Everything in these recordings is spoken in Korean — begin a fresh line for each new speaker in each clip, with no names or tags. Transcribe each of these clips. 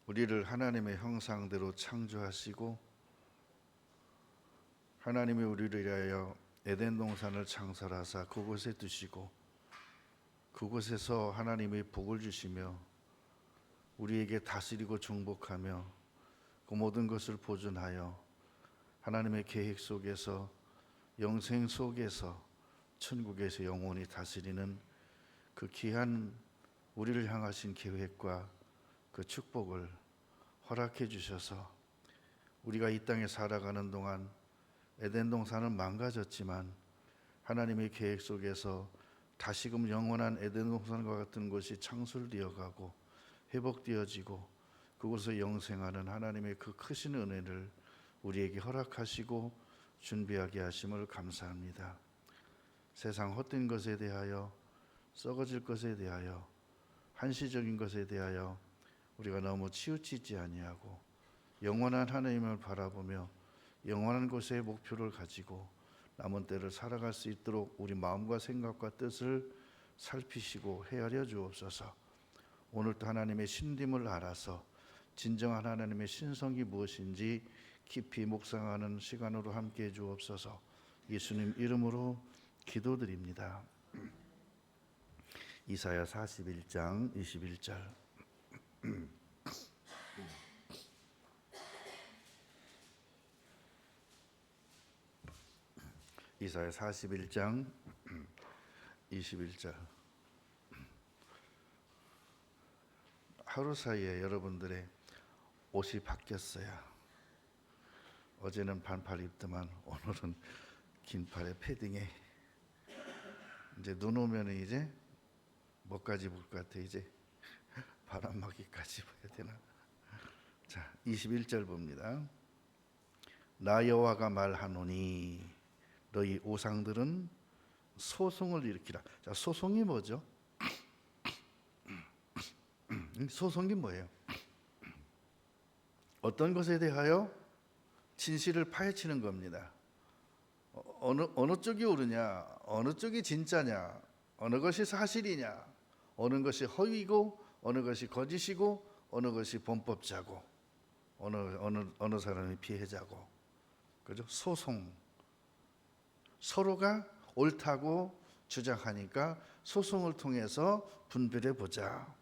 우리를 하나님의 형상대로 창조하시고 하나님이 우리를 위하여 에덴 동산을 창설하사 그곳에 두시고 그곳에서 하나님이 복을 주시며 우리에게 다스리고 정복하며 그 모든 것을 보존하여 하나님의 계획 속에서 영생 속에서 천국에서 영원히 다스리는 그 귀한 우리를 향하신 계획과 그 축복을 허락해 주셔서 우리가 이 땅에 살아가는 동안 에덴 동산은 망가졌지만 하나님의 계획 속에서 다시금 영원한 에덴 동산과 같은 곳이 창설되어가고 회복되어지고 그곳에서 영생하는 하나님의 그 크신 은혜를 우리에게 허락하시고 준비하게 하심을 감사합니다. 세상 헛된 것에 대하여 썩어질 것에 대하여 한시적인 것에 대하여 우리가 너무 치우치지 아니하고 영원한 하나님을 바라보며 영원한 곳에 목표를 가지고 남은 때를 살아갈 수 있도록 우리 마음과 생각과 뜻을 살피시고 헤아려 주옵소서. 오늘도 하나님의 신됨을 알아서 진정한 하나님의 신성이 무엇인지 깊이 묵상하는 시간으로 함께해 주옵소서. 예수님 이름으로 기도드립니다. 이사야 41장 21절. 이사야 41장 21절. 하루 사이에 여러분들의 옷이 바뀌었어요. 어제는 반팔 입더만 오늘은 긴팔에 패딩에 이제 눈 오면 이제 뭐까지 입을 것 같아? 이제 바람막이까지 입어야 되나? 자, 21절 봅니다. 나 여호와가 말하노니 너희 우상들은 소송을 일으키라. 자, 소송이 뭐죠? 소송이 뭐예요? 어떤 것에 대하여 진실을 파헤치는 겁니다. 어느 쪽이 옳으냐, 어느 쪽이 진짜냐, 어느 것이 사실이냐, 어느 것이 허위고, 어느 것이 거짓이고, 어느 것이 범법자고, 어느 사람이 피해자고, 그죠? 소송. 서로가 옳다고 주장하니까 소송을 통해서 분별해 보자.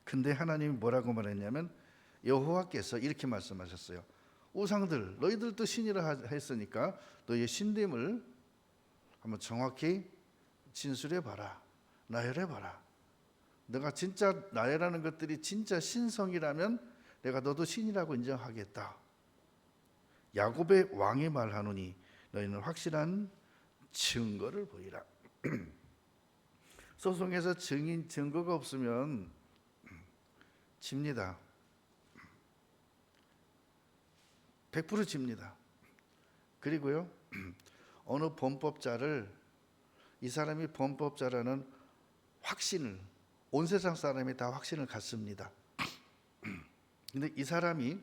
근데 하나님이 뭐라고 말했냐면 여호와께서 이렇게 말씀하셨어요. 우상들, 너희들도 신이라 했으니까 너희의 신됨을 한번 정확히 진술해 봐라. 나열해 봐라. 내가 진짜 나열하는 것들이 진짜 신성이라면 내가 너도 신이라고 인정하겠다. 야곱의 왕이 말하노니 너희는 확실한 증거를 보이라. 소송에서 증거가 없으면 집니다. 100% 집니다. 그리고요, 어느 범법자를 이 사람이 범법자라는 확신을 온 세상 사람이 다 확신을 갖습니다. 근데 이 사람이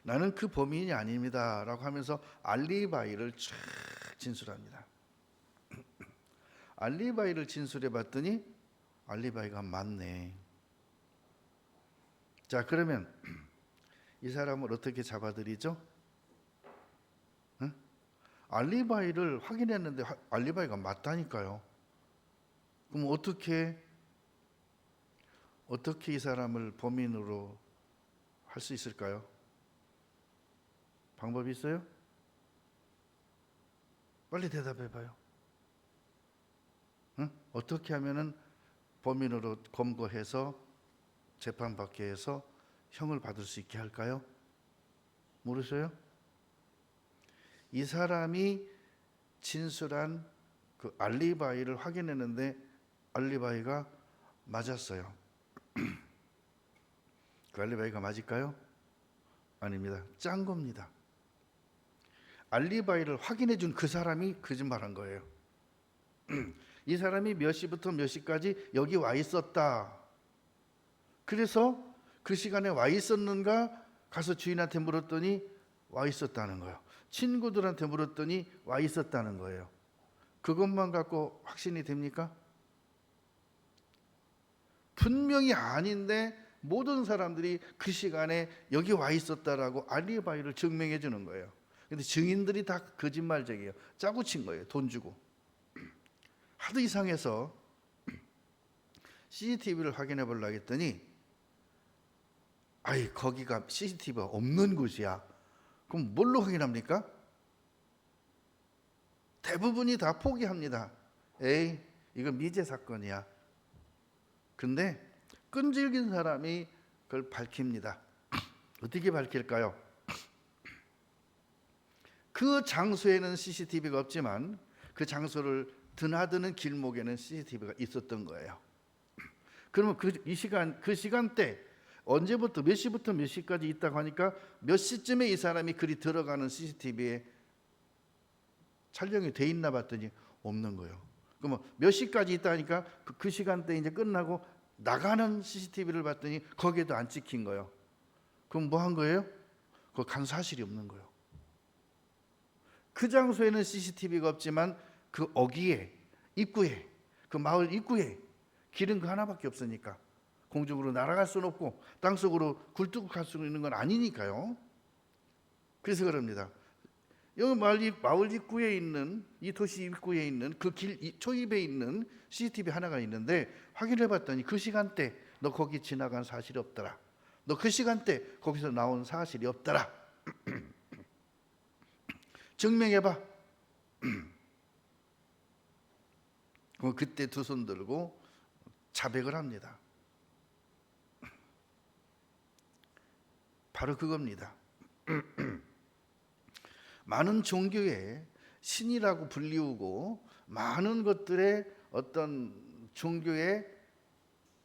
나는 그 범인이 아닙니다 라고 하면서 알리바이를 쫙 진술합니다. 알리바이를 진술해 봤더니 알리바이가 맞네. 자, 그러면 이 사람을 어떻게 잡아들이죠? 응? 알리바이를 확인했는데 알리바이가 맞다니까요. 그럼 어떻게 이 사람을 범인으로 할 수 있을까요? 방법이 있어요? 빨리 대답해 봐요. 응? 어떻게 하면은 범인으로 검거해서 재판받게 해서 형을 받을 수 있게 할까요? 모르세요? 이 사람이 진술한 그 알리바이를 확인했는데 알리바이가 맞았어요. 그 알리바이가 맞을까요? 아닙니다. 짠 겁니다. 알리바이를 확인해 준 그 사람이 거짓말한 거예요. 이 사람이 몇 시부터 몇 시까지 여기 와 있었다. 그래서 그 시간에 와 있었는가 가서 주인한테 물었더니 와 있었다는 거예요. 친구들한테 물었더니 와 있었다는 거예요. 그것만 갖고 확신이 됩니까? 분명히 아닌데 모든 사람들이 그 시간에 여기 와 있었다라고 알리바이를 증명해 주는 거예요. 근데 증인들이 다 거짓말쟁이에요. 짜고 친 거예요. 돈 주고. 하도 이상해서 CCTV를 확인해 보려고 했더니 아이 거기가 CCTV가 없는 곳이야. 그럼 뭘로 확인합니까? 대부분이 다 포기합니다. 에이 이건 미제 사건이야. 근데 끈질긴 사람이 그걸 밝힙니다. 어떻게 밝힐까요? 그 장소에는 CCTV가 없지만 그 장소를 드나드는 길목에는 CCTV가 있었던 거예요. 그러면 그 시간대 언제부터 몇 시부터 몇 시까지 있다고 하니까 몇 시쯤에 이 사람이 그리 들어가는 CCTV에 촬영이 돼 있나 봤더니 없는 거예요. 그러면 몇 시까지 있다 하니까 그 시간대 이제 끝나고 나가는 CCTV를 봤더니 거기에도 안 찍힌 거예요. 그럼 뭐 한 거예요? 그거 간 사실이 없는 거예요. 그 장소에는 CCTV가 없지만 그 어귀에 입구에 그 마을 입구에 길은 그 하나밖에 없으니까 공중으로 날아갈 수는 없고 땅속으로 굴뚝 갈 수 있는 건 아니니까요. 그래서 그럽니다. 여기 마을 입구에 있는 이 도시 입구에 있는 그 길 초입에 있는 CCTV 하나가 있는데 확인해 봤더니 그 시간대 너 거기 지나간 사실이 없더라. 너 그 시간대 거기서 나온 사실이 없더라. 증명해 봐. 그럼 그때 두 손 들고 자백을 합니다. 바로 그겁니다. 많은 종교에 신이라고 불리우고 많은 것들의 어떤 종교의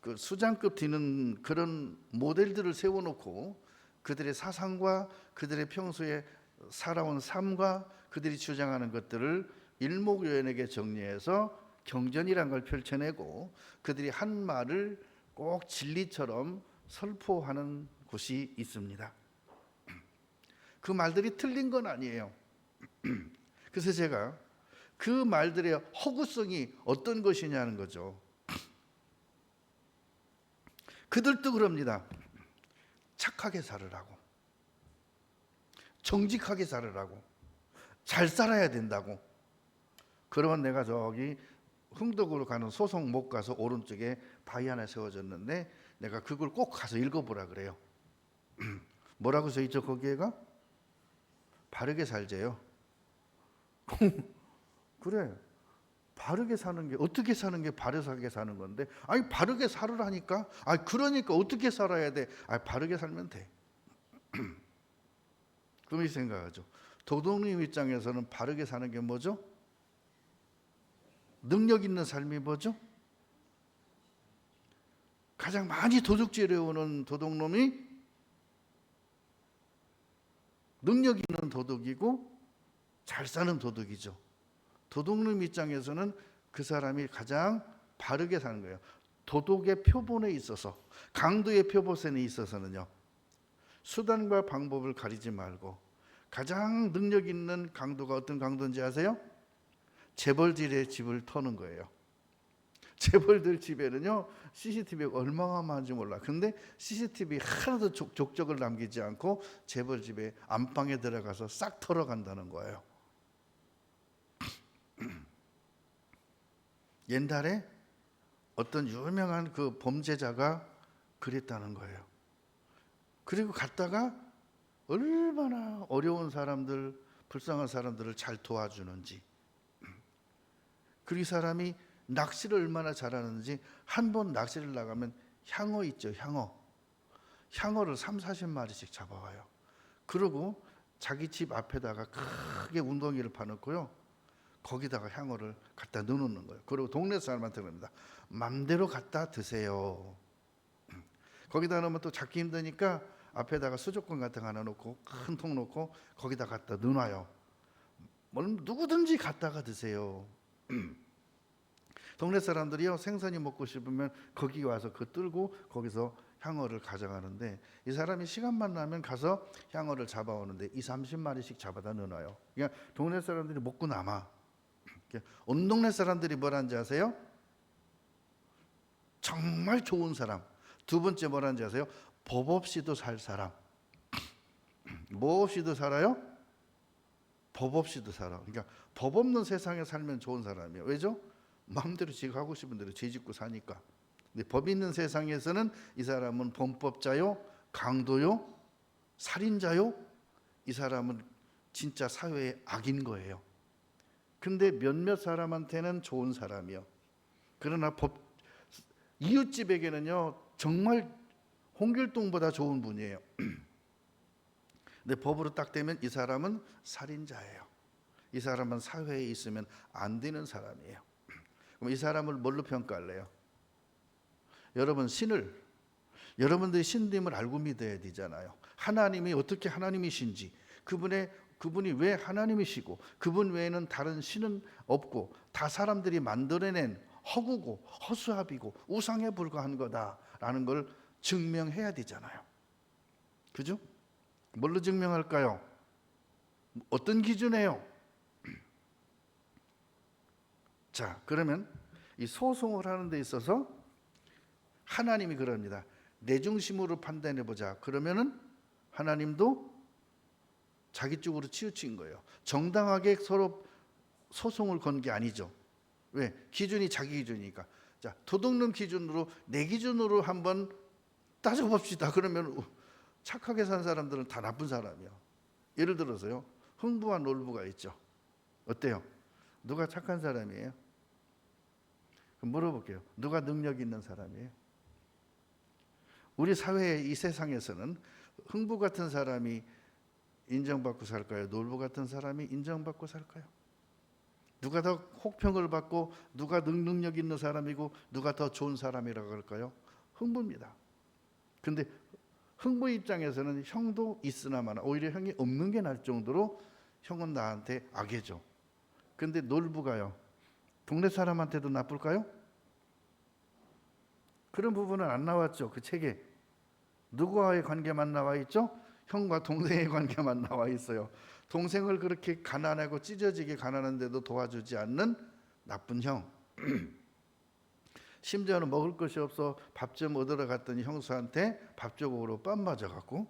그 수장급 뒤는 그런 모델들을 세워놓고 그들의 사상과 그들의 평소에 살아온 삶과 그들이 주장하는 것들을 일목요연하게 정리해서 경전이란 걸 펼쳐내고 그들이 한 말을 꼭 진리처럼 설포하는 곳이 있습니다. 그 말들이 틀린 건 아니에요. 그래서 제가 그 말들의 허구성이 어떤 것이냐는 거죠. 그들도 그럽니다. 착하게 살으라고, 정직하게 살으라고, 잘 살아야 된다고. 그러면 내가 저기 흥덕으로 가는 소송 못 가서 오른쪽에 바위 하나 세워졌는데 내가 그걸 꼭 가서 읽어보라 그래요. 뭐라고 써있죠 거기에가? 바르게 살재요. 그래, 바르게 사는 게 어떻게 사는 게 바르게 사는 건데? 아니 바르게 살으라니까. 아니 그러니까 어떻게 살아야 돼? 아니 바르게 살면 돼. 그럼 이 생각하죠. 도둑님 입장에서는 바르게 사는 게 뭐죠? 능력 있는 삶이 뭐죠? 가장 많이 도둑질해 오는 도둑놈이 능력 있는 도둑이고 잘 사는 도둑이죠. 도둑놈 입장에서는 그 사람이 가장 바르게 사는 거예요. 도덕의 표본에 있어서, 강도의 표본에 있어서는요, 수단과 방법을 가리지 말고 가장 능력 있는 강도가 어떤 강도인지 아세요? 재벌들의 집을 터는 거예요. 재벌들 집에는요 CCTV가 얼마나 많은지 몰라. 근데 CCTV 하나도 족적을 남기지 않고 재벌 집에 안방에 들어가서 싹 털어간다는 거예요. 옛날에 어떤 유명한 그 범죄자가 그랬다는 거예요. 그리고 갔다가 얼마나 어려운 사람들, 불쌍한 사람들을 잘 도와주는지, 그리고 이 사람이 낚시를 얼마나 잘하는지, 한 번 낚시를 나가면 향어 있죠, 향어를 30-40마리씩 잡아와요. 그리고 자기 집 앞에다가 크게 웅덩이를 파놓고요, 거기다가 향어를 갖다 넣어놓는 거예요. 그리고 동네 사람한테 그럽니다. 맘대로 갖다 드세요. 거기다 넣으면 또 잡기 힘드니까 앞에다가 수족관 같은 거 하나 놓고 큰 통 놓고 거기다 갖다 넣어놔요. 누구든지 갖다가 드세요. 동네 사람들이요 생선이 먹고 싶으면 거기 와서 그 들고 거기서 향어를 가져가는데, 이 사람이 시간만 나면 가서 향어를 잡아오는데 20-30마리씩 잡아다 넣어놔요. 그러니까 동네 사람들이 먹고 남아. 온 동네 사람들이 뭐라는지 아세요? 정말 좋은 사람, 두 번째 뭐라는지 아세요? 법 없이도 살 사람. 뭐 없이도 살아요? 법 없이도 살아. 그러니까 법 없는 세상에 살면 좋은 사람이에요. 왜죠? 마음대로 지가 하고 싶은 대로 죄 짓고 사니까. 근데 법 있는 세상에서는 이 사람은 범법자요, 강도요, 살인자요. 이 사람은 진짜 사회의 악인 거예요. 근데 몇몇 사람한테는 좋은 사람이요. 그러나 이웃집에게는요 정말 홍길동보다 좋은 분이에요. 근데 법으로 딱 되면 이 사람은 살인자예요. 이 사람은 사회에 있으면 안 되는 사람이에요. 그럼 이 사람을 뭘로 평가할래요? 여러분들이 신님을 알고 믿어야 되잖아요. 하나님이 어떻게 하나님이신지, 그분이 왜 하나님이시고 그분 외에는 다른 신은 없고 다 사람들이 만들어낸 허구고 허수아비고 우상에 불과한 거다라는 걸 증명해야 되잖아요. 그죠? 뭘로 증명할까요? 어떤 기준이에요? 자, 그러면 이 소송을 하는 데 있어서 하나님이 그럽니다. 내 중심으로 판단해 보자. 그러면은 하나님도 자기 쪽으로 치우친 거예요. 정당하게 서로 소송을 건 게 아니죠. 왜? 기준이 자기 기준이니까. 자, 도덕론 기준으로 내 기준으로 한번 따져봅시다. 그러면 착하게 산 사람들은 다 나쁜 사람이야. 예를 들어서요, 흥부와 놀부가 있죠. 어때요? 누가 착한 사람이에요? 그럼 물어볼게요. 누가 능력 있는 사람이에요? 우리 사회의 이 세상에서는 흥부 같은 사람이 인정받고 살까요? 놀부 같은 사람이 인정받고 살까요? 누가 더 혹평을 받고 누가 능력 있는 사람이고 누가 더 좋은 사람이라고 할까요? 흥부입니다. 근데 흥부 입장에서는 형도 있으나마나 오히려 형이 없는 게 나을 정도로 형은 나한테 악해져. 근데 놀부가요, 동네 사람한테도 나쁠까요? 그런 부분은 안 나왔죠. 그 책에 누구와의 관계만 나와 있죠? 형과 동생의 관계만 나와 있어요. 동생을 그렇게 가난하고 찢어지게 가난한데도 도와주지 않는 나쁜 형. 심지어는 먹을 것이 없어 밥 좀 얻으러 갔더니 형수한테 밥 조각으로 뺨 맞아갖고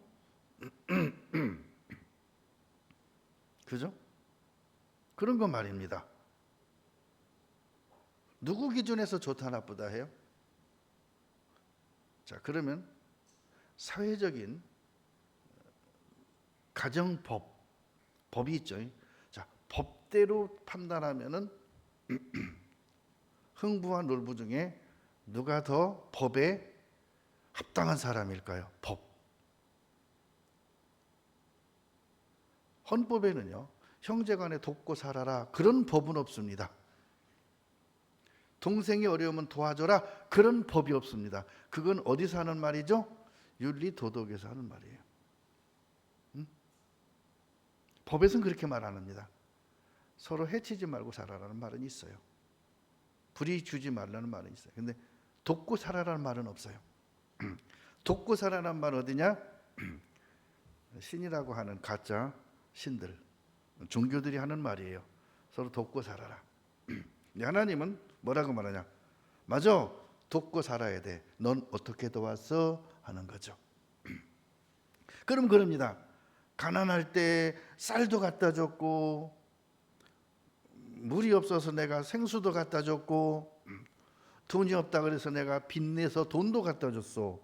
그죠? 그런 거 말입니다. 누구 기준에서 좋다 나쁘다 해요? 자, 그러면 사회적인 법이 있죠. 자, 법대로 판단하면은 흥부와 놀부 중에 누가 더 법에 합당한 사람일까요? 헌법에는요, 형제간에 돕고 살아라 그런 법은 없습니다. 동생이 어려우면 도와줘라 그런 법이 없습니다. 그건 어디서 하는 말이죠? 윤리도덕에서 하는 말이에요. 법에서는 그렇게 말 안 합니다. 서로 해치지 말고 살아라는 말은 있어요. 불이 주지 말라는 말은 있어요. 근데 돕고 살아라는 말은 없어요. 돕고 살아라는 말은 어디냐? 신이라고 하는 가짜 신들, 종교들이 하는 말이에요. 서로 돕고 살아라. 하나님은 뭐라고 말하냐? 맞아, 돕고 살아야 돼. 넌 어떻게 도왔어? 하는 거죠. 그럼 그럽니다. 가난할 때 쌀도 갖다 줬고, 물이 없어서 내가 생수도 갖다 줬고, 돈이 없다 그래서 내가 빚내서 돈도 갖다 줬어.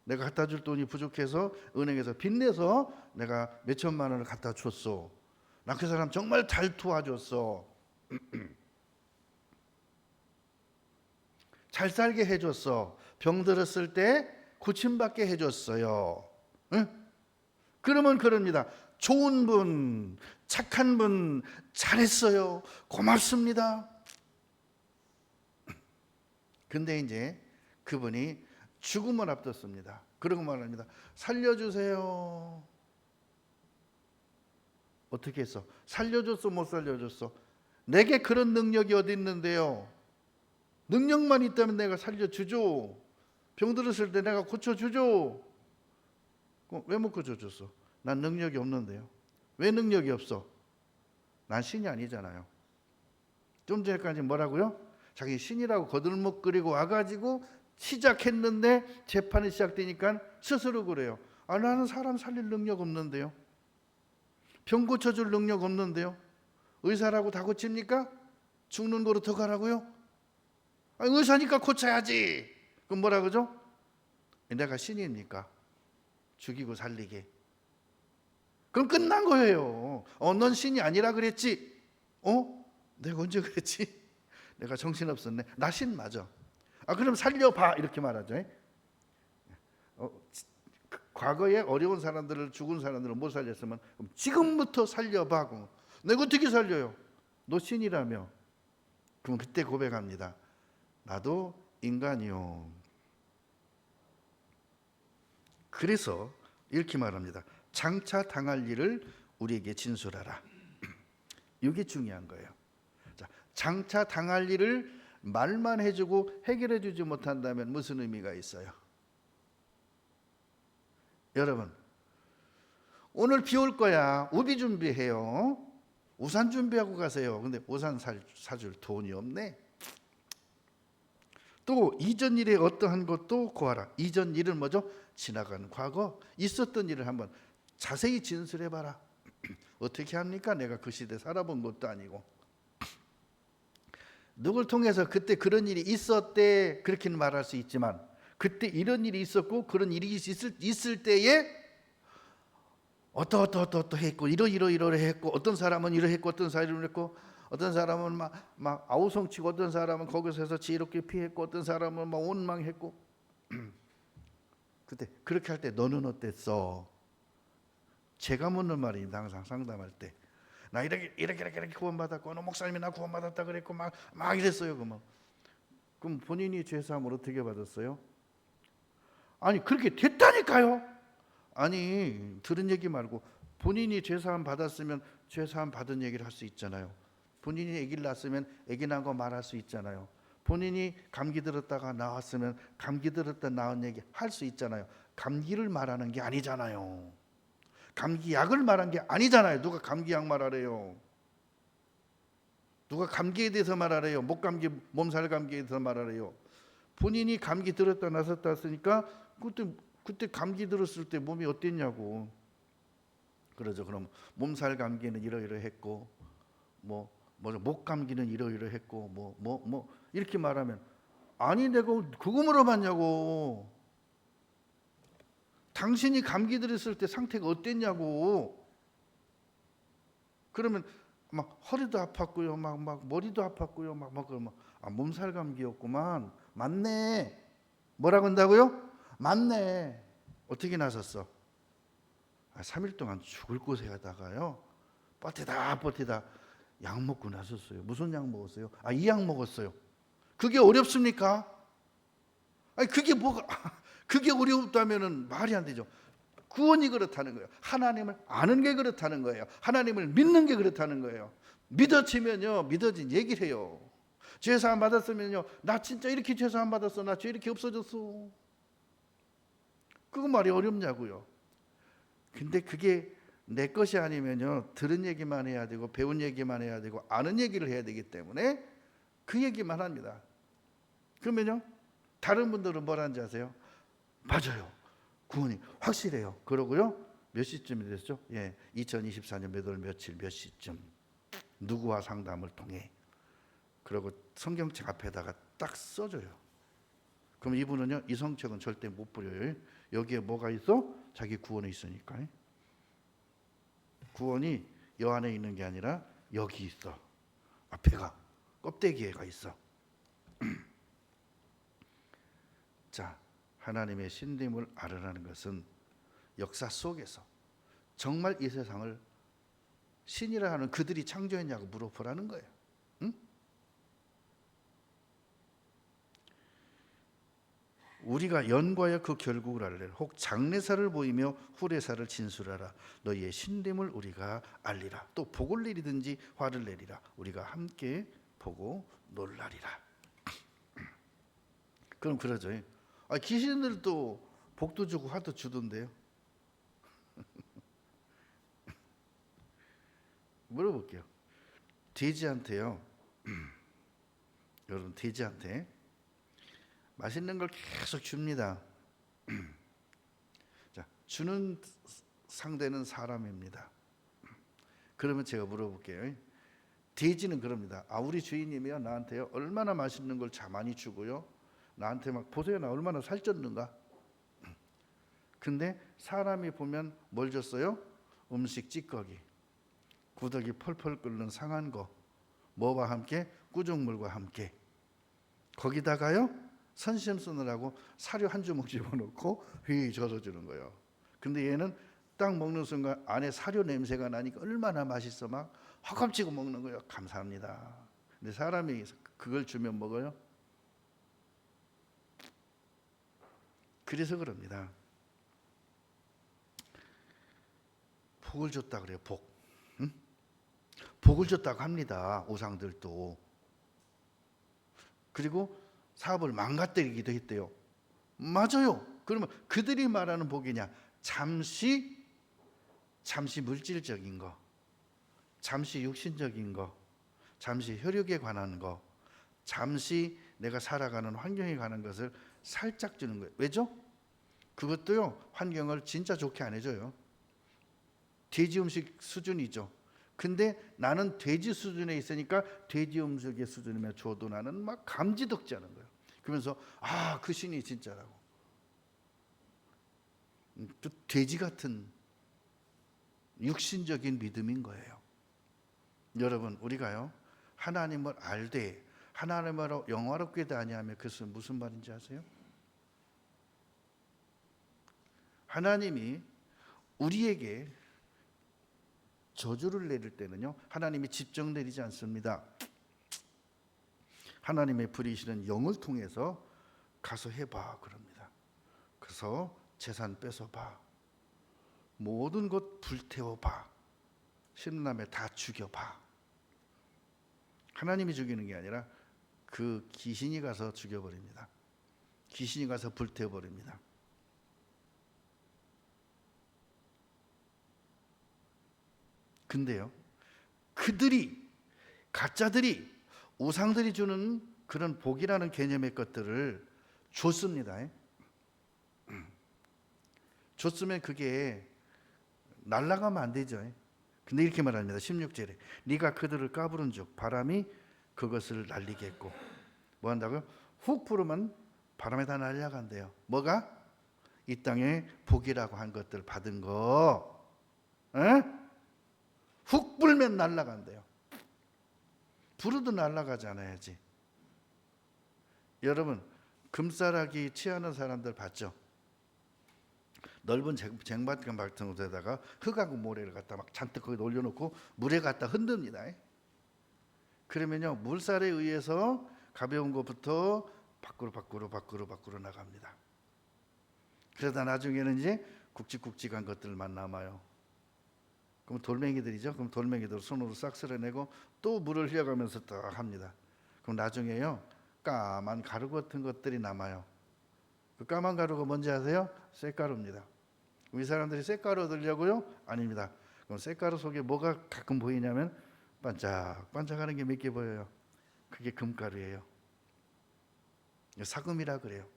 내가 갖다 줄 돈이 부족해서 은행에서 빚내서 내가 몇 천만 원을 갖다 줬어. 나 그 사람 정말 잘 도와줬어. 잘 살게 해줬어. 병 들었을 때 고침받게 해줬어요. 응? 그러면 그럽니다. 좋은 분, 착한 분, 잘했어요. 고맙습니다. 근데 이제 그분이 죽음을 앞뒀습니다. 그러고 말합니다. 살려주세요. 어떻게 했어? 살려줬어, 못 살려줬어? 내게 그런 능력이 어디 있는데요? 능력만 있다면 내가 살려주죠. 병 들었을 때 내가 고쳐주죠. 왜 못 고쳐줬어? 난 능력이 없는데요. 왜 능력이 없어? 난 신이 아니잖아요. 좀 전에까지 뭐라고요? 자기 신이라고 거들먹거리고 와가지고 시작했는데 재판이 시작되니까 스스로 그래요. 나는 사람 살릴 능력 없는데요. 병 고쳐줄 능력 없는데요. 의사라고 다 고칩니까? 죽는 거로 더 가라고요? 의사니까 고쳐야지. 그럼 뭐라 그러죠? 내가 신입니까? 죽이고 살리게. 그럼 끝난 거예요. 넌 신이 아니라 그랬지. 내가 언제 그랬지? 내가 정신없었네. 나 신 맞아. 그럼 살려봐 이렇게 말하죠. 과거에 어려운 사람들을, 죽은 사람들을 못 살렸으면 그럼 지금부터 살려봐. 내가 어떻게 살려요? 너 신이라며. 그럼 그때 고백합니다. 나도 인간이요. 그래서 이렇게 말합니다. 장차 당할 일을 우리에게 진술하라. 이게 중요한 거예요. 자, 장차 당할 일을 말만 해주고 해결해 주지 못한다면 무슨 의미가 있어요? 여러분, 오늘 비 올 거야. 우비 준비해요. 우산 준비하고 가세요. 근데 우산 사줄 돈이 없네. 또 이전 일에 어떠한 것도 고하라. 이전 일은 뭐죠? 지나간 과거 있었던 일을 한번 자세히 진술해봐라. 어떻게 합니까? 내가 그 시대 살아본 것도 아니고. 누굴 통해서 그때 그런 일이 있었대 그렇게는 말할 수 있지만, 그때 이런 일이 있었고 그런 일이 있을 때에 어떠했고 이러했고, 어떤 사람은 이러했고 어떤 사람은 이랬고, 어떤 사람은 막 아우성치고, 어떤 사람은 거기서 해서 지혜롭게 피했고, 어떤 사람은 막 원망했고. 그때 그렇게 할 때 너는 어땠어? 제가 묻는 말입니다. 항상 상담할 때. 나 이렇게 구원받았고, 너 목사님이 나 구원받았다 그랬고 막 이랬어요. 그럼 본인이 죄사함을 어떻게 받았어요? 아니 그렇게 됐다니까요. 아니 들은 얘기 말고 본인이 죄사함 받았으면 죄사함 받은 얘기를 할 수 있잖아요. 본인이 아기를 낳았으면 아기 낳은 거 말할 수 있잖아요. 본인이 감기 들었다가 나왔으면 감기 들었다 나은 얘기 할 수 있잖아요. 감기를 말하는 게 아니잖아요. 감기 약을 말한 게 아니잖아요. 누가 감기 약 말하래요? 누가 감기에 대해서 말하래요? 목감기, 몸살 감기에 대해서 말하래요? 본인이 감기 들었다 나섰다 했으니까 그때 감기 들었을 때 몸이 어땠냐고. 그러죠. 그럼 몸살 감기는 이러이러했고, 목 감기는 이러이러했고, 이렇게 말하면, 아니 내가 그거 물어봤냐고. 당신이 감기 들었을 때 상태가 어땠냐고. 그러면 막 허리도 아팠고요, 막 머리도 아팠고요, 그러면 몸살 감기였구만. 맞네. 뭐라고 한다고요? 맞네. 어떻게 나섰어? 3일 동안 죽을 곳에 가다가요, 버티다 약 먹고 나섰어요. 무슨 약 먹었어요? 이 약 먹었어요. 그게 어렵습니까? 아니 그게 어렵다면은 말이 안 되죠. 구원이 그렇다는 거예요. 하나님을 아는 게 그렇다는 거예요. 하나님을 믿는 게 그렇다는 거예요. 믿어지면요, 믿어진 얘기를 해요. 죄사함 받았으면요, 나 진짜 이렇게 죄사함 받았어, 나 죄 이렇게 없어졌어. 그거 말이 어렵냐고요. 근데 그게 내 것이 아니면요, 들은 얘기만 해야 되고 배운 얘기만 해야 되고 아는 얘기를 해야 되기 때문에 그 얘기만 합니다. 그러면요, 다른 분들은 뭐라는지 아세요? 맞아요. 구원이 확실해요. 그러고요, 몇 시쯤이 됐죠? 2024년 몇 월 며칠 몇 시쯤 누구와 상담을 통해. 그리고 성경책 앞에다가 딱 써줘요. 그럼 이분은요, 이 성책은 절대 못 버려요. 여기에 뭐가 있어? 자기 구원이 있으니까. 구원이 여 안에 있는 게 아니라 여기 있어. 앞에가 껍데기에가 있어. 자, 하나님의 신됨을 알으라는 것은 역사 속에서 정말 이 세상을 신이라 하는 그들이 창조했냐고 물어보라는 거예요. 응? 우리가 연과의 그 결국을 알래라. 혹 장래사를 보이며 후래사를 진술하라. 너희의 신됨을 우리가 알리라. 또 복을 내리든지 화를 내리라. 우리가 함께 보고 놀라리라. 그럼 그러죠. 귀신들도 복도 주고 화도 주던데요. 물어볼게요. 돼지한테요. 여러분, 돼지한테 맛있는 걸 계속 줍니다. 자, 주는 상대는 사람입니다. 그러면 제가 물어볼게요. 돼지는 그럽니다. 우리 주인님이요 나한테요 얼마나 맛있는 걸 많이 주고요, 나한테 막 보세요 나 얼마나 살쪘는가. 근데 사람이 보면 뭘 줬어요? 음식 찌꺼기, 구더기 펄펄 끓는 상한 거, 뭐와 함께? 꾸중물과 함께. 거기다가요 선심 쓰느라고 사료 한 주먹 집어넣고 휘 젖어주는 거예요. 근데 얘는 딱 먹는 순간 안에 사료 냄새가 나니까 얼마나 맛있어 막 허겁지겁 먹는 거예요. 감사합니다. 근데 사람이 그걸 주면 먹어요? 그래서 그럽니다. 복을 줬다 그래요. 복. 응? 복을 줬다고 합니다. 우상들도. 그리고 사업을 망가뜨리기도 했대요. 맞아요. 그러면 그들이 말하는 복이냐? 잠시 물질적인 거, 잠시 육신적인 거, 잠시 혈육에 관한 거, 잠시 내가 살아가는 환경에 관한 것을 살짝 주는 거예요. 왜죠? 그것도요 환경을 진짜 좋게 안 해줘요. 돼지 음식 수준이죠. 근데 나는 돼지 수준에 있으니까 돼지 음식의 수준이면 줘도 나는 막 감지덕지 하는 거예요. 그러면서 그 신이 진짜라고. 또 돼지 같은 육신적인 믿음인 거예요. 여러분 우리가요 하나님을 알되 하나님으로 영화롭게 대하냐면 그것은 무슨 말인지 아세요? 하나님이 우리에게 저주를 내릴 때는요 하나님이 직접 내리지 않습니다. 하나님의 불이시는 영을 통해서 가서 해봐 그럽니다. 그래서 재산 뺏어봐, 모든 것 불태워봐, 신남에 다 죽여봐. 하나님이 죽이는 게 아니라 그 귀신이 가서 죽여버립니다. 귀신이 가서 불태워버립니다. 근데요 그들이, 가짜들이, 우상들이 주는 그런 복이라는 개념의 것들을 줬습니다. 줬으면 그게 날아가면 안 되죠. 근데 이렇게 말합니다. 16절에 네가 그들을 까부른 즉 바람이 그것을 날리겠고. 뭐 한다고요? 훅 부르면 바람에 다 날아간대요. 뭐가? 이 땅에 복이라고 한 것들 받은 거 훅 불면 날아간대요. 불어도 날아가지 않아야지. 여러분 금싸라기 취하는 사람들 봤죠? 넓은 쟁반 같은 곳에다가 흙하고 모래를 갖다 막 잔뜩 거기 올려놓고 물에 갖다 흔듭니다. 그러면요 물살에 의해서 가벼운 것부터 밖으로 나갑니다. 그러다 나중에는 이제 굵직굵직한 것들만 남아요. 그럼 돌멩이들이죠. 그럼 돌멩이들 손으로 싹 쓸어내고 또 물을 흘려가면서 딱 합니다. 그럼 나중에요 까만 가루 같은 것들이 남아요. 그 까만 가루가 뭔지 아세요? 쇳가루입니다. 우리 사람들이 쇳가루 얻으려고요? 아닙니다. 그럼 쇳가루 속에 뭐가 가끔 보이냐면 반짝반짝하는 게 몇 개 보여요. 그게 금가루예요. 사금이라 그래요.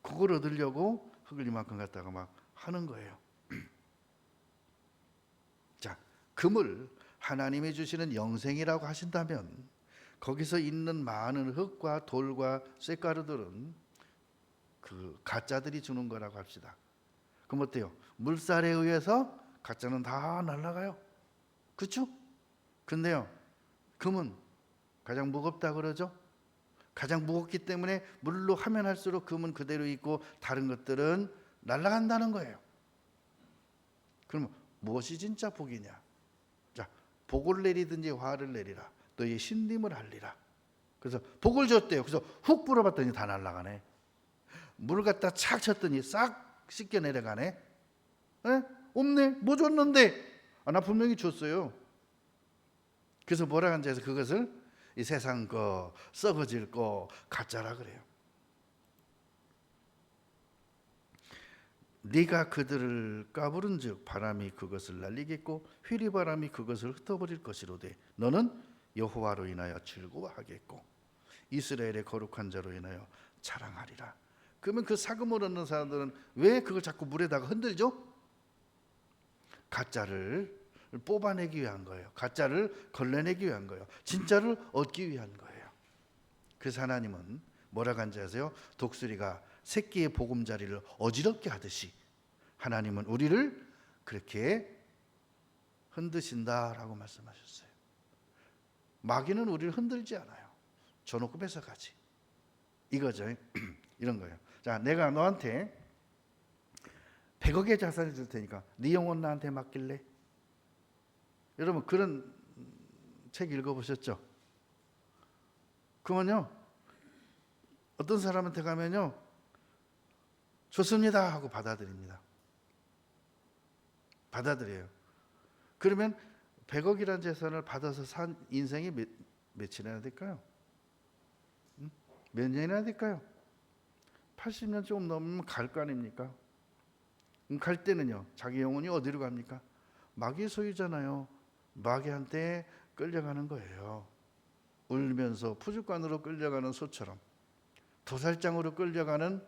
그걸 얻으려고 흙을 이만큼 갖다가 막 하는 거예요. 자, 금을 하나님이 주시는 영생이라고 하신다면 거기서 있는 많은 흙과 돌과 쇳가루들은 그 가짜들이 주는 거라고 합시다. 그럼 어때요? 물살에 의해서 가짜는 다 날아가요. 그렇죠? 근데요 금은 가장 무겁다 그러죠? 가장 무겁기 때문에 물로 하면 할수록 금은 그대로 있고 다른 것들은 날아간다는 거예요. 그러면 무엇이 진짜 복이냐? 자, 복을 내리든지 화를 내리라. 너의 신림을 알리라. 그래서 복을 줬대요. 그래서 훅 불어봤더니 다 날아가네. 물을 갖다 착 쳤더니 싹 씻겨 내려가네. 에? 없네. 뭐 줬는데? 나 분명히 줬어요. 그래서 뭐라 하는지 해서 그것을 이 세상 거, 썩어질 거 가짜라 그래요. 네가 그들을 까부른 즉 바람이 그것을 날리겠고 휘리바람이 그것을 흩어버릴 것이로되 너는 여호와로 인하여 즐거워하겠고. 이스라엘의 거룩한 자로 인하여 자랑하리라. 그러면 그 사금을 얻는 사람들은 왜 그걸 자꾸 물에다가 흔들죠? 가짜를 뽑아내기 위한 거예요. 가짜를 걸러내기 위한 거예요. 진짜를 얻기 위한 거예요. 그래서 하나님은 뭐라고 한지 아세요? 독수리가 새끼의 보금자리를 어지럽게 하듯이 하나님은 우리를 그렇게 흔드신다라고 말씀하셨어요. 마귀는 우리를 흔들지 않아요. 줘놓고 뺏어가지. 이거죠. 이런 거예요. 자, 내가 너한테 100억의 자산을 줄 테니까 네 영혼 나한테 맡길래? 여러분 그런 책 읽어보셨죠? 그러면요 어떤 사람한테 가면요 좋습니다 하고 받아들입니다. 받아들여요. 그러면 100억이라는 재산을 받아서 산 인생이 며칠이나 될까요? 몇 년이나 될까요? 80년 조금 넘으면 갈 거 아닙니까? 갈 때는요 자기 영혼이 어디로 갑니까? 마귀의 소유잖아요. 마귀한테 끌려가는 거예요. 울면서 푸주간으로 끌려가는 소처럼, 도살장으로 끌려가는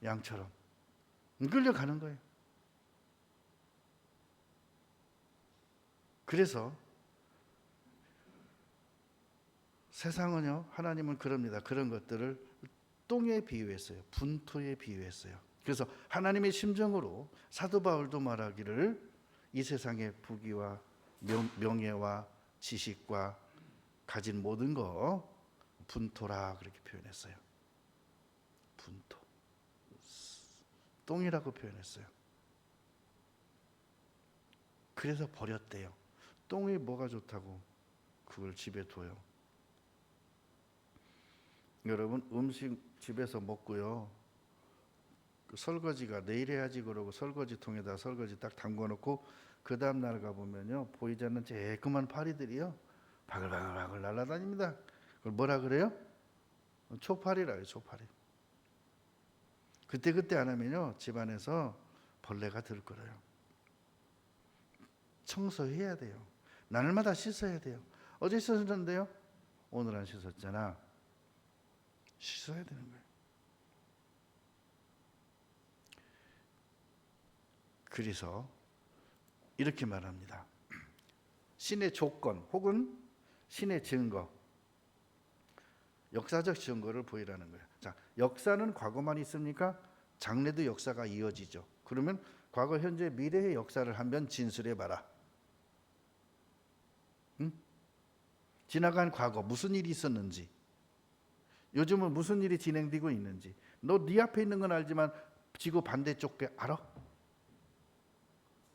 양처럼 끌려가는 거예요. 그래서 세상은요 하나님은 그럽니다. 그런 것들을 똥에 비유했어요. 분토에 비유했어요. 그래서 하나님의 심정으로 사도 바울도 말하기를 이 세상의 부귀와 명예와 지식과 가진 모든 거 분토라 그렇게 표현했어요. 분토, 똥이라고 표현했어요. 그래서 버렸대요. 똥이 뭐가 좋다고 그걸 집에 둬요. 여러분 음식 집에서 먹고요 그 설거지가 내일 해야지 그러고 설거지통에다 설거지 딱 담궈놓고 그 다음날 가보면요 보이지 않는 쬐끄만 파리들이요 바글바글 날아다닙니다. 그걸 뭐라 그래요? 초파리라 해요. 초파리. 그때 안 하면요 집안에서 벌레가 들끓어요. 청소해야 돼요. 날마다 씻어야 돼요. 어제 씻었는데요 오늘 안 씻었잖아. 씻어야 되는 거예요. 그래서 이렇게 말합니다. 신의 조건 혹은 신의 증거, 역사적 증거를 보이라는 거예요. 자, 역사는 과거만 있습니까? 장래도 역사가 이어지죠. 그러면 과거, 현재, 미래의 역사를 한번 진술해 봐라. 응? 지나간 과거 무슨 일이 있었는지, 요즘은 무슨 일이 진행되고 있는지, 너 네 앞에 있는 건 알지만 지구 반대쪽 게 알아?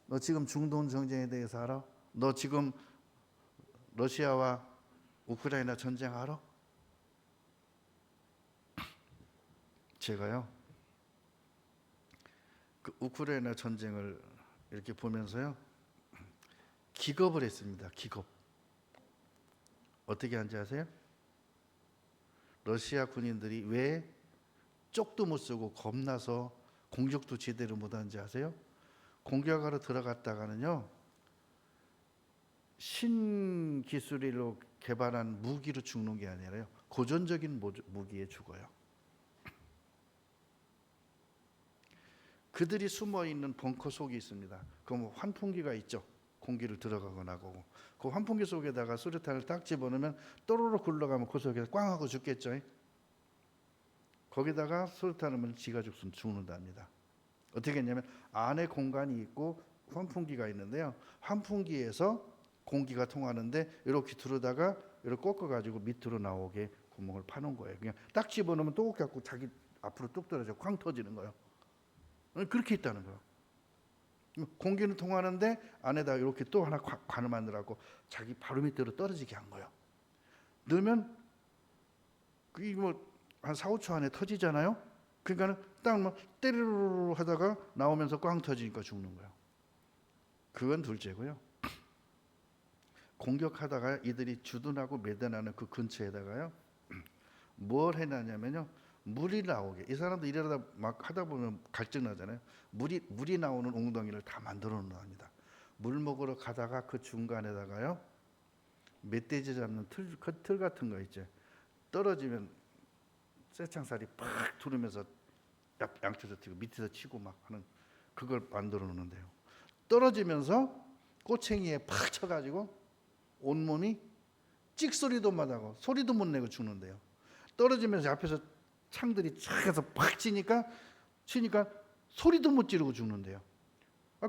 너 지금 중동 전쟁에 대해서 알아? 너 지금 러시아와 우크라이나 전쟁 알아? 제가요 그 우크라이나 전쟁을 이렇게 보면서요 기겁을 했습니다. 기겁. 어떻게 한지 아세요? 러시아 군인들이 왜 쪽도 못 쓰고 겁나서 공격도 제대로 못하는지 아세요? 공격하러 들어갔다가는요 신기술로 개발한 무기로 죽는 게 아니라요 고전적인 무기에 죽어요. 그들이 숨어있는 벙커 속이 있습니다. 그럼 환풍기가 있죠. 공기를 들어가고 나가고 그 환풍기 속에다가 수류탄을 딱 집어넣으면 또르륵 굴러가면 그 속에서 꽝 하고 죽겠죠. 거기다가 수류탄을 넣으면 지가 죽는답니다. 어떻게 했냐면 안에 공간이 있고 환풍기가 있는데요 환풍기에서 공기가 통하는데 이렇게 들어다가 이렇게 꺾어가지고 밑으로 나오게 구멍을 파놓은 거예요. 그냥 딱 집어넣으면 또 갖고 자기 앞으로 뚝 떨어져 쾅 터지는 거예요. 그렇게 있다는 거예요. 공기는 통하는데 안에다 이렇게 또 하나 관을 만들라고 자기 바로 밑으로 떨어지게 한 거예요. 넣으면 그게 한 4, 5초 안에 터지잖아요. 그러니까는 딱 때리르르 하다가 나오면서 꽝 터지니까 죽는 거예요. 그건 둘째고요. 공격하다가 이들이 주둔하고 매단하는 그 근처에다가요 뭘 해놨냐면요 물이 나오게. 이 사람들 이러다 막 하다 보면 갈증 나잖아요. 물이 나오는 웅덩이를 다 만들어 놓습니다. 물 먹으러 가다가 그 중간에다가요 멧돼지 잡는 틀 같은 거 있죠. 떨어지면 쇠창살이 팍 두르면서 양쪽에서 튀고 밑에서 치고 막 하는 그걸 만들어 놓는데요. 떨어지면서 꼬챙이에 팍 쳐가지고 온몸이 찍소리도 못하고 소리도 못 내고 죽는데요. 떨어지면서 앞에서 창들이 착 해서 팍 치니까 소리도 못 지르고 죽는데요.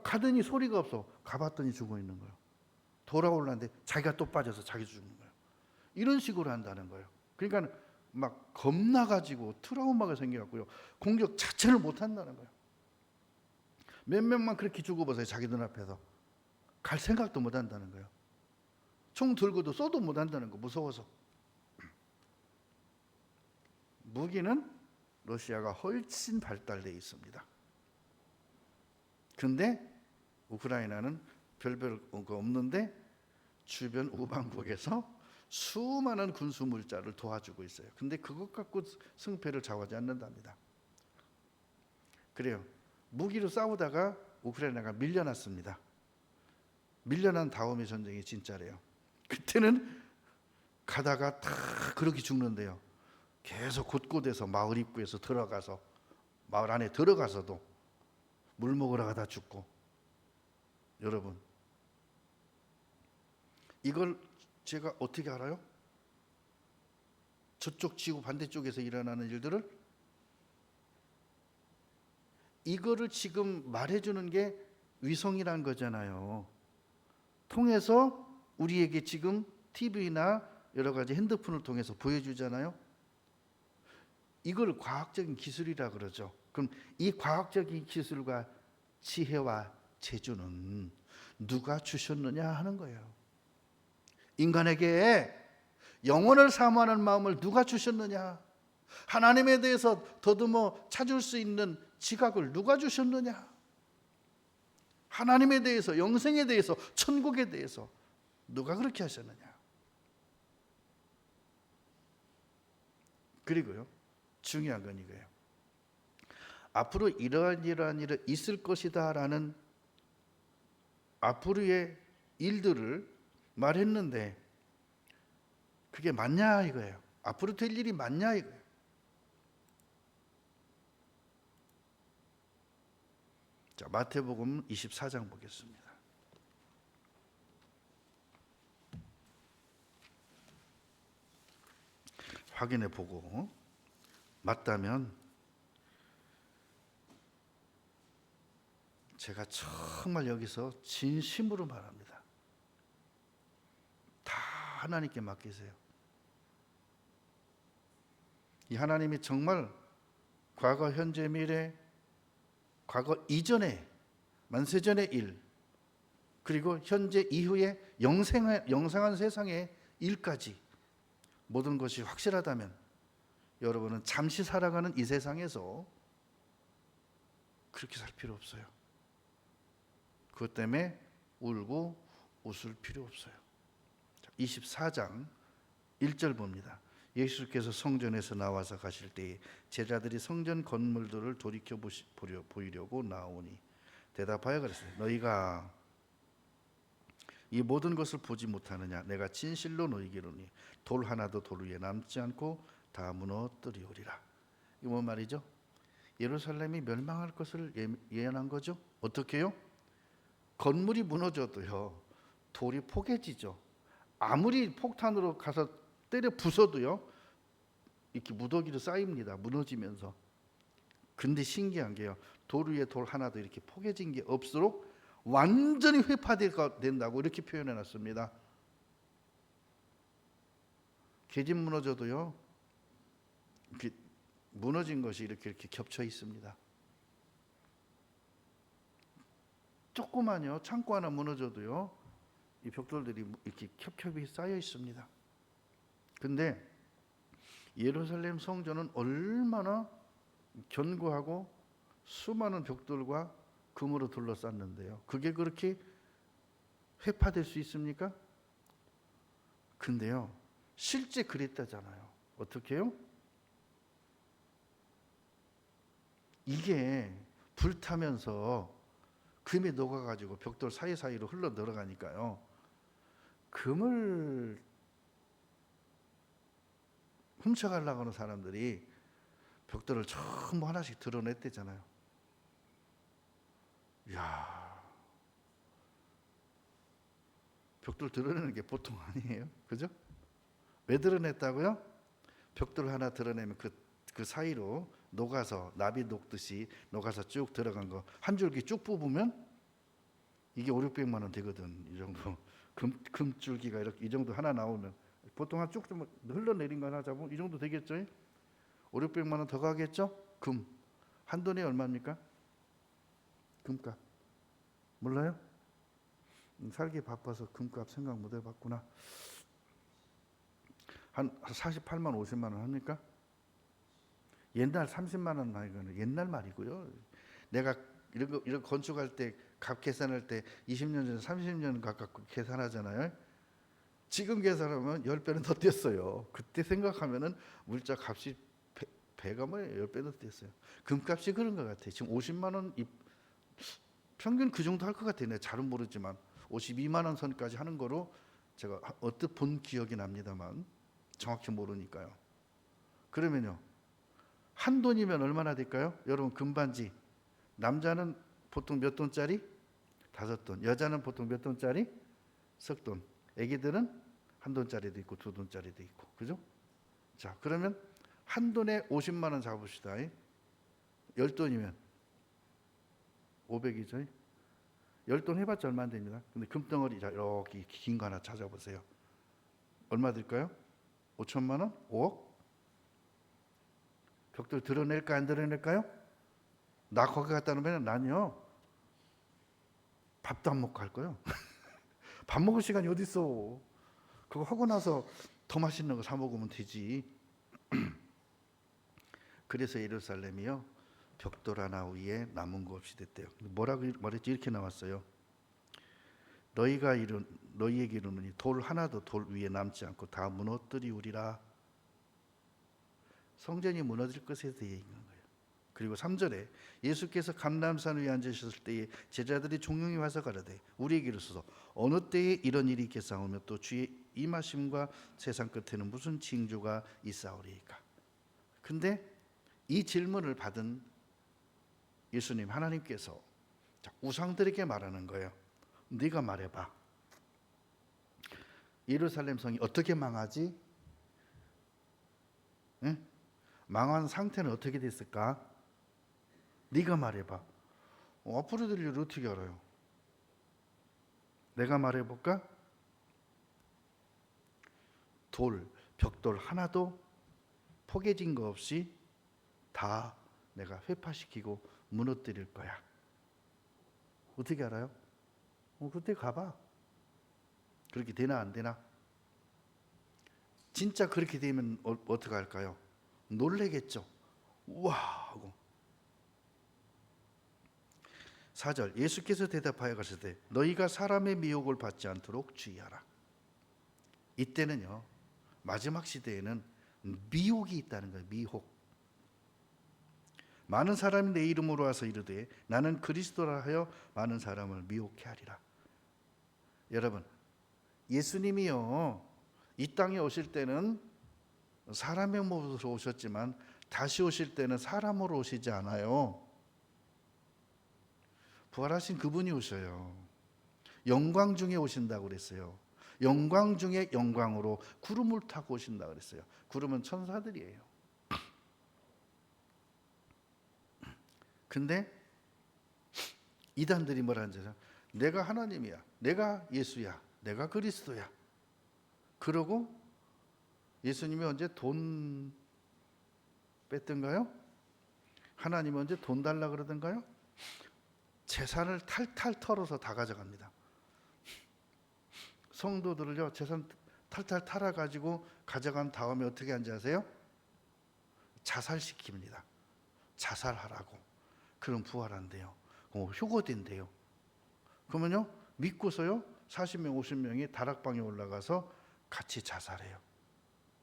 가더니 소리가 없어. 가봤더니 죽어 있는 거예요. 돌아오려는데 자기가 또 빠져서 자기 죽는 거예요. 이런 식으로 한다는 거예요. 그러니까 막 겁나가지고 트라우마가 생겨갖고요. 공격 자체를 못 한다는 거예요. 몇 명만 그렇게 죽어보세요. 자기 눈앞에서. 갈 생각도 못 한다는 거예요. 총 들고도 쏘도 못 한다는 거, 무서워서. 무기는 러시아가 훨씬 발달되어 있습니다. 근데 우크라이나는 별별 거 없는데 주변 우방국에서 수많은 군수 물자를 도와주고 있어요. 근데 그것 갖고 승패를 좌우하지 않는답니다. 그래요. 무기로 싸우다가 우크라이나가 밀려났습니다. 밀려난 다음에 전쟁이 진짜래요. 그때는 가다가 다 그렇게 죽는데요. 계속 곳곳에서 마을 입구에서 들어가서 마을 안에 들어가서도 물 먹으러 가다 죽고. 여러분, 이걸 제가 어떻게 알아요? 저쪽 지구 반대쪽에서 일어나는 일들을 이거를 지금 말해주는 게 위성이란 거잖아요. 통해서 우리에게 지금 TV나 여러 가지 핸드폰을 통해서 보여주잖아요. 이걸 과학적인 기술이라 그러죠. 그럼 이 과학적인 기술과 지혜와 재주는 누가 주셨느냐 하는 거예요. 인간에게 영혼을 사모하는 마음을 누가 주셨느냐? 하나님에 대해서 더듬어 찾을 수 있는 지각을 누가 주셨느냐? 하나님에 대해서, 영생에 대해서, 천국에 대해서 누가 그렇게 하셨느냐? 그리고요, 중요한 건 이거예요. 앞으로 이러한 일이 있을 것이다라는 앞으로의 일들을 말했는데 그게 맞냐 이거예요. 앞으로 될 일이 맞냐 이거예요. 자, 마태복음 24장 보겠습니다. 확인해 보고 맞다면 제가 정말 여기서 진심으로 말합니다. 다 하나님께 맡기세요. 이 하나님이 정말 과거, 현재, 미래, 과거 이전에 만세전의 일, 그리고 현재 이후에 영생한 세상의 일까지 모든 것이 확실하다면 여러분은 잠시 살아가는 이 세상에서 그렇게 살 필요 없어요. 그것 때문에 울고 웃을 필요 없어요. 24장 1절 봅니다. 예수께서 성전에서 나와서 가실 때에 제자들이 성전 건물들을 돌이켜 보이려고 나오니 대답하여 그랬어요. 너희가 이 모든 것을 보지 못하느냐? 내가 진실로 너희에게 이르노니 돌 하나도 돌 위에 남지 않고 다 무너뜨리오리라. 이거 뭔 말이죠? 예루살렘이 멸망할 것을 예언한 거죠. 어떻게요? 건물이 무너져도요, 돌이 포개지죠. 아무리 폭탄으로 가서 때려 부숴도요, 이렇게 무더기로 쌓입니다. 무너지면서. 근데 신기한 게요, 돌 위에 돌 하나도 이렇게 포개진 게 없도록 완전히 회파된다고 이렇게 표현해 놨습니다. 계집 무너져도요, 이렇게 무너진 것이 이렇게 겹쳐 있습니다. 조그만요 창고 하나 무너져도요, 이 벽돌들이 이렇게 겹겹이 쌓여 있습니다. 근데 예루살렘 성전은 얼마나 견고하고 수많은 벽돌과 금으로 둘러쌌는데요, 그게 그렇게 회파될 수 있습니까? 근데요, 실제 그랬다잖아요. 어떻게 해요? 이게 불타면서 금이 녹아가지고 벽돌 사이사이로 흘러 들어가니까요, 금을 훔쳐가려고 하는 사람들이 벽돌을 전부 하나씩 드러냈대잖아요. 이야, 벽돌 드러내는 게 보통 아니에요. 그죠? 왜 드러냈다고요? 벽돌 하나 드러내면 그 사이로 녹아서, 나비 녹듯이 녹아서 쭉 들어간 거 한 줄기 쭉 뽑으면 이게 500~600만 원 되거든. 이 정도 금줄기가 이렇게 이 정도 하나 나오면 보통 한 쭉 좀 흘러내린 거 하나 잡으면 이 정도 되겠죠? 500~600만 원 더 가겠죠? 금 한 돈이 얼마입니까? 금값 몰라요? 살기 바빠서 금값 생각 못 해봤구나. 한 48만 50만 원 합니까? 옛날 30만 원 이거는 옛날 말이고요. 내가 이런 건축할 때 값 계산할 때 20년 전 30년 가깝고 계산하잖아요. 지금 계산하면 10배는 더 뛰었어요. 그때 생각하면은 물자 값이 배가 뭐예요? 10배 더 뛰었어요. 금값이 그런 것 같아요. 지금 50만 원 평균 그 정도 할 것 같아요. 내가 잘은 모르지만 52만 원 선까지 하는 거로 제가 언뜻 본 기억이 납니다만 정확히 모르니까요. 그러면요, 한 돈이면 얼마나 될까요? 여러분, 금반지 남자는 보통 몇 돈짜리? 5돈. 여자는 보통 몇 돈짜리? 석 돈. 애기들은 한 돈짜리도 있고 2돈짜리도 있고, 그죠? 자, 그러면 한 돈에 50만 원 잡읍시다. 10돈이면 500이죠. 10돈 해봤자 얼마 안 됩니다. 근데 금덩어리 이렇게 긴 거 하나 찾아보세요. 얼마 들까요? 5천만 원? 5억? 벽돌 드러낼까 안 드러낼까요? 나 거기 갔다 오면 난요 밥도 안 먹고 갈 거예요. 밥 먹을 시간이 어디 있어? 그거 하고 나서 더 맛있는 거 사 먹으면 되지. 그래서 예루살렘이요 벽돌 하나 위에 남은 거 없이 됐대요. 뭐라고 말했지? 이렇게 나왔어요. 너희에게 이르노니 돌 하나도 돌 위에 남지 않고 다 무너뜨리우리라. 성전이 무너질 것에 대해 있는 거예요. 그리고 3절에 예수께서 감람산 위에 앉으셨을 때에 제자들이 종용이 와서 가라되 우리에게 이르소서 어느 때에 이런 일이 있겠사오며 또 주의 임하심과 세상 끝에는 무슨 징조가 있사오리이까. 근데 이 질문을 받은 예수님 하나님께서 우상들에게 말하는 거예요. 네가 말해봐. 예루살렘 성이 어떻게 망하지? 응? 망한 상태는 어떻게 됐을까? 네가 말해봐. 앞으로 될 일을 어떻게 알아요? 내가 말해볼까? 벽돌 하나도 포개진 거 없이 다 내가 회파시키고 무너뜨릴 거야. 어떻게 알아요? 그때 가봐. 그렇게 되나 안 되나? 진짜 그렇게 되면 어떻게 할까요? 놀래겠죠. 우와 하고. 4절 예수께서 대답하여 가시되 너희가 사람의 미혹을 받지 않도록 주의하라. 이때는요 마지막 시대에는 미혹이 있다는 거예요. 미혹. 많은 사람이 내 이름으로 와서 이르되 나는 그리스도라 하여 많은 사람을 미혹해 하리라. 여러분, 예수님이요 이 땅에 오실 때는 사람의 모습으로 오셨지만 다시 오실 때는 사람으로 오시지 않아요. 부활하신 그분이 오셔요. 영광 중에 오신다고 그랬어요. 영광 중에 영광으로 구름을 타고 오신다고 그랬어요. 구름은 천사들이에요. 근데 이단들이 뭐라 하죠? 내가 하나님이야. 내가 예수야. 내가 그리스도야. 그러고 예수님이 언제 돈 뺐던가요? 하나님이 언제 돈 달라 그러던가요? 재산을 탈탈 털어서 다 가져갑니다. 성도들을요 재산 탈탈 털어가지고 가져간 다음에 어떻게 하는지 아세요? 자살시킵니다. 자살하라고. 그럼 부활한대요. 휴거된대요. 그러면요 믿고서요 40명 50명이 다락방에 올라가서 같이 자살해요.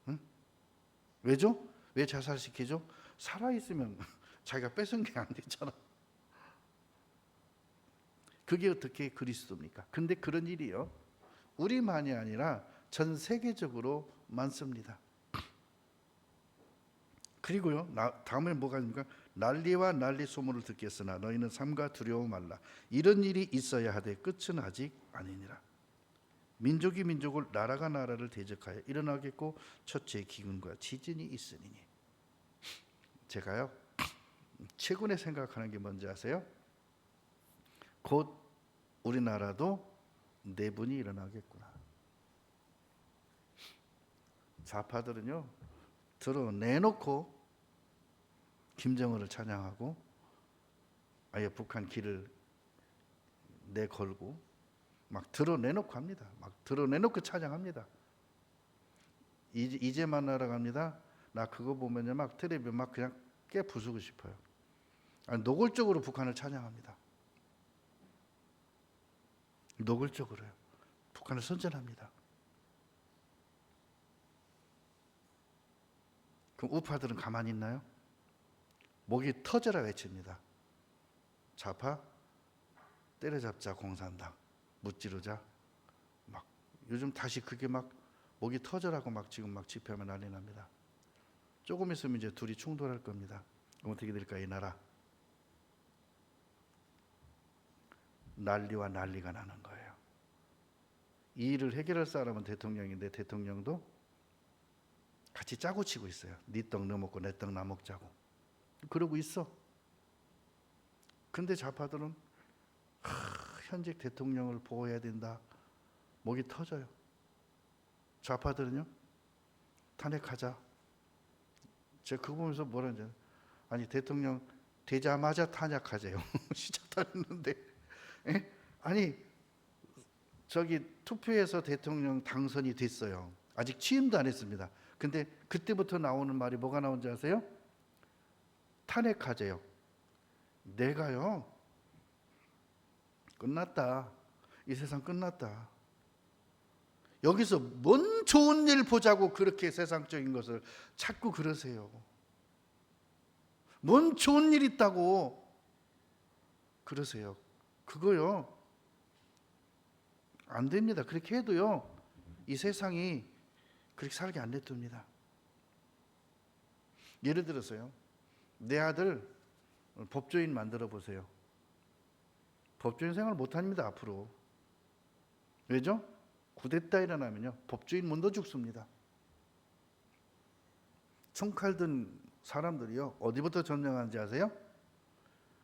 응? 왜죠? 왜 자살시키죠? 살아있으면 자기가 뺏은 게 안 되잖아. 그게 어떻게 그리스도입니까? 근데 그런 일이요 우리만이 아니라 전 세계적으로 많습니다. 그리고요, 다음에 뭐가 있습니까? 난리와 난리 소문을 듣겠으나 너희는 삼가 두려워 말라. 이런 일이 있어야 하되 끝은 아직 아니니라. 민족이 민족을, 나라가 나라를 대적하여 일어나겠고 첫째 기근과 지진이 있으리니. 제가요 최근에 생각하는 게 뭔지 아세요? 곧 우리나라도 내분이 일어나겠구나. 좌파들은요 드러내놓고 김정은을 찬양하고 아예 북한 길을 내걸고 막 드러내놓고 합니다. 막 드러내놓고 찬양합니다. 이제 만나러 갑니다. 나 그거 보면요 막 텔레비 막 그냥 깨 부수고 싶어요. 아니, 노골적으로 북한을 찬양합니다. 노골적으로요. 북한을 선전합니다. 그럼 우파들은 가만히 있나요? 목이 터져라 외칩니다. 좌파 때려잡자 공산당, 무찌르자. 막 요즘 다시 그게 막 목이 터져라고 막 지금 막 집회하면 난리 납니다. 조금 있으면 이제 둘이 충돌할 겁니다. 그럼 어떻게 될까 이 나라? 난리와 난리가 나는 거예요. 이 일을 해결할 사람은 대통령인데 대통령도 같이 짜고 치고 있어요. 네 떡 너 먹고 내 떡 나 먹자고. 그러고 있어. 근데 좌파들은 현직 대통령을 보호해야 된다. 목이 터져요. 좌파들은요 탄핵하자. 제가 그거 보면서 뭐라는지 아니 대통령 되자마자 탄핵하재요. 시작했는데 아니 저기 투표해서 대통령 당선이 됐어요. 아직 취임도 안 했습니다. 근데 그때부터 나오는 말이 뭐가 나온지 아세요? 탄핵하재요. 내가요 끝났다. 이 세상 끝났다. 여기서 뭔 좋은 일 보자고 그렇게 세상적인 것을 자꾸 그러세요. 뭔 좋은 일 있다고 그러세요. 그거요 안 됩니다. 그렇게 해도요 이 세상이 그렇게 살게 안 냅둡니다. 예를 들어서요 내 아들 법조인 만들어 보세요. 법조인 생활 못합니다 앞으로. 왜죠? 쿠데타 일어나면요 법조인 문도 죽습니다. 총칼 든 사람들이요 어디부터 점령하는지 아세요?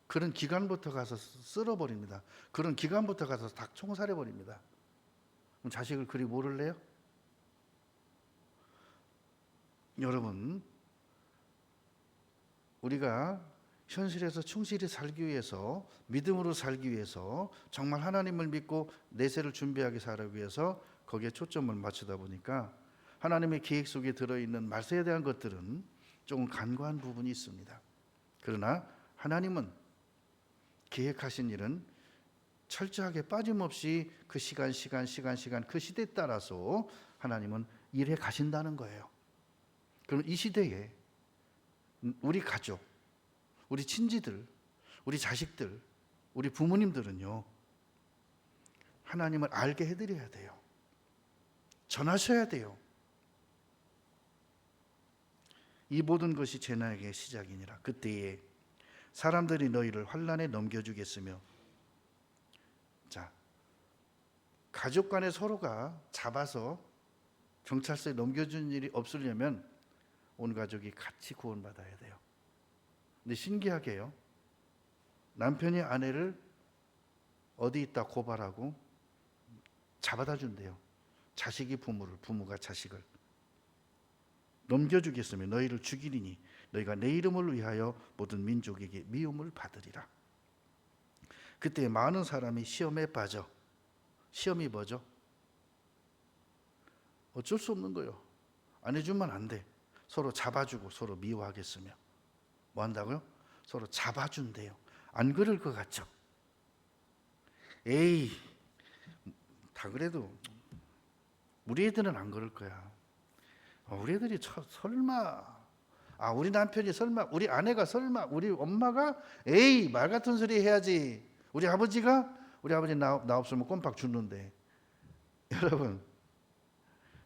그런 기관부터 가서 쓸어버립니다. 그런 기관부터 가서 다 총살해버립니다. 그럼 자식을 그리 모를래요? 여러분 우리가 현실에서 충실히 살기 위해서 믿음으로 살기 위해서 정말 하나님을 믿고 내세를 준비하게 살기 위해서 거기에 초점을 맞추다 보니까 하나님의 계획 속에 들어있는 말세에 대한 것들은 조금 간과한 부분이 있습니다. 그러나 하나님은 계획하신 일은 철저하게 빠짐없이 그 시간 그 시대에 따라서 하나님은 일해 가신다는 거예요. 그럼 이 시대에 우리 가족, 우리 친지들, 우리 자식들, 우리 부모님들은요 하나님을 알게 해드려야 돼요. 전하셔야 돼요. 이 모든 것이 재난의 시작이니라. 그때에 사람들이 너희를 환난에 넘겨주겠으며. 자, 가족 간에 서로가 잡아서 경찰서에 넘겨주는 일이 없으려면 온 가족이 같이 구원받아야 돼요. 근데 신기하게요 남편이 아내를 어디 있다 고발하고 잡아다 준대요. 자식이 부모를, 부모가 자식을. 넘겨주겠으며 너희를 죽이리니 너희가 내 이름을 위하여 모든 민족에게 미움을 받으리라. 그때 많은 사람이 시험에 빠져. 시험이 뭐죠? 어쩔 수 없는 거예요. 안 해주면 안 돼. 서로 잡아주고 서로 미워하겠으며. 뭐 한다고요? 서로 잡아준대요. 안 그럴 것 같죠? 에이, 다 그래도 우리 애들은 안 그럴 거야. 우리 애들이 설마, 우리 남편이 설마, 우리 아내가 설마, 우리 엄마가 에이 말 같은 소리 해야지. 우리 아버지 나 없으면 꼼박 죽는데. 여러분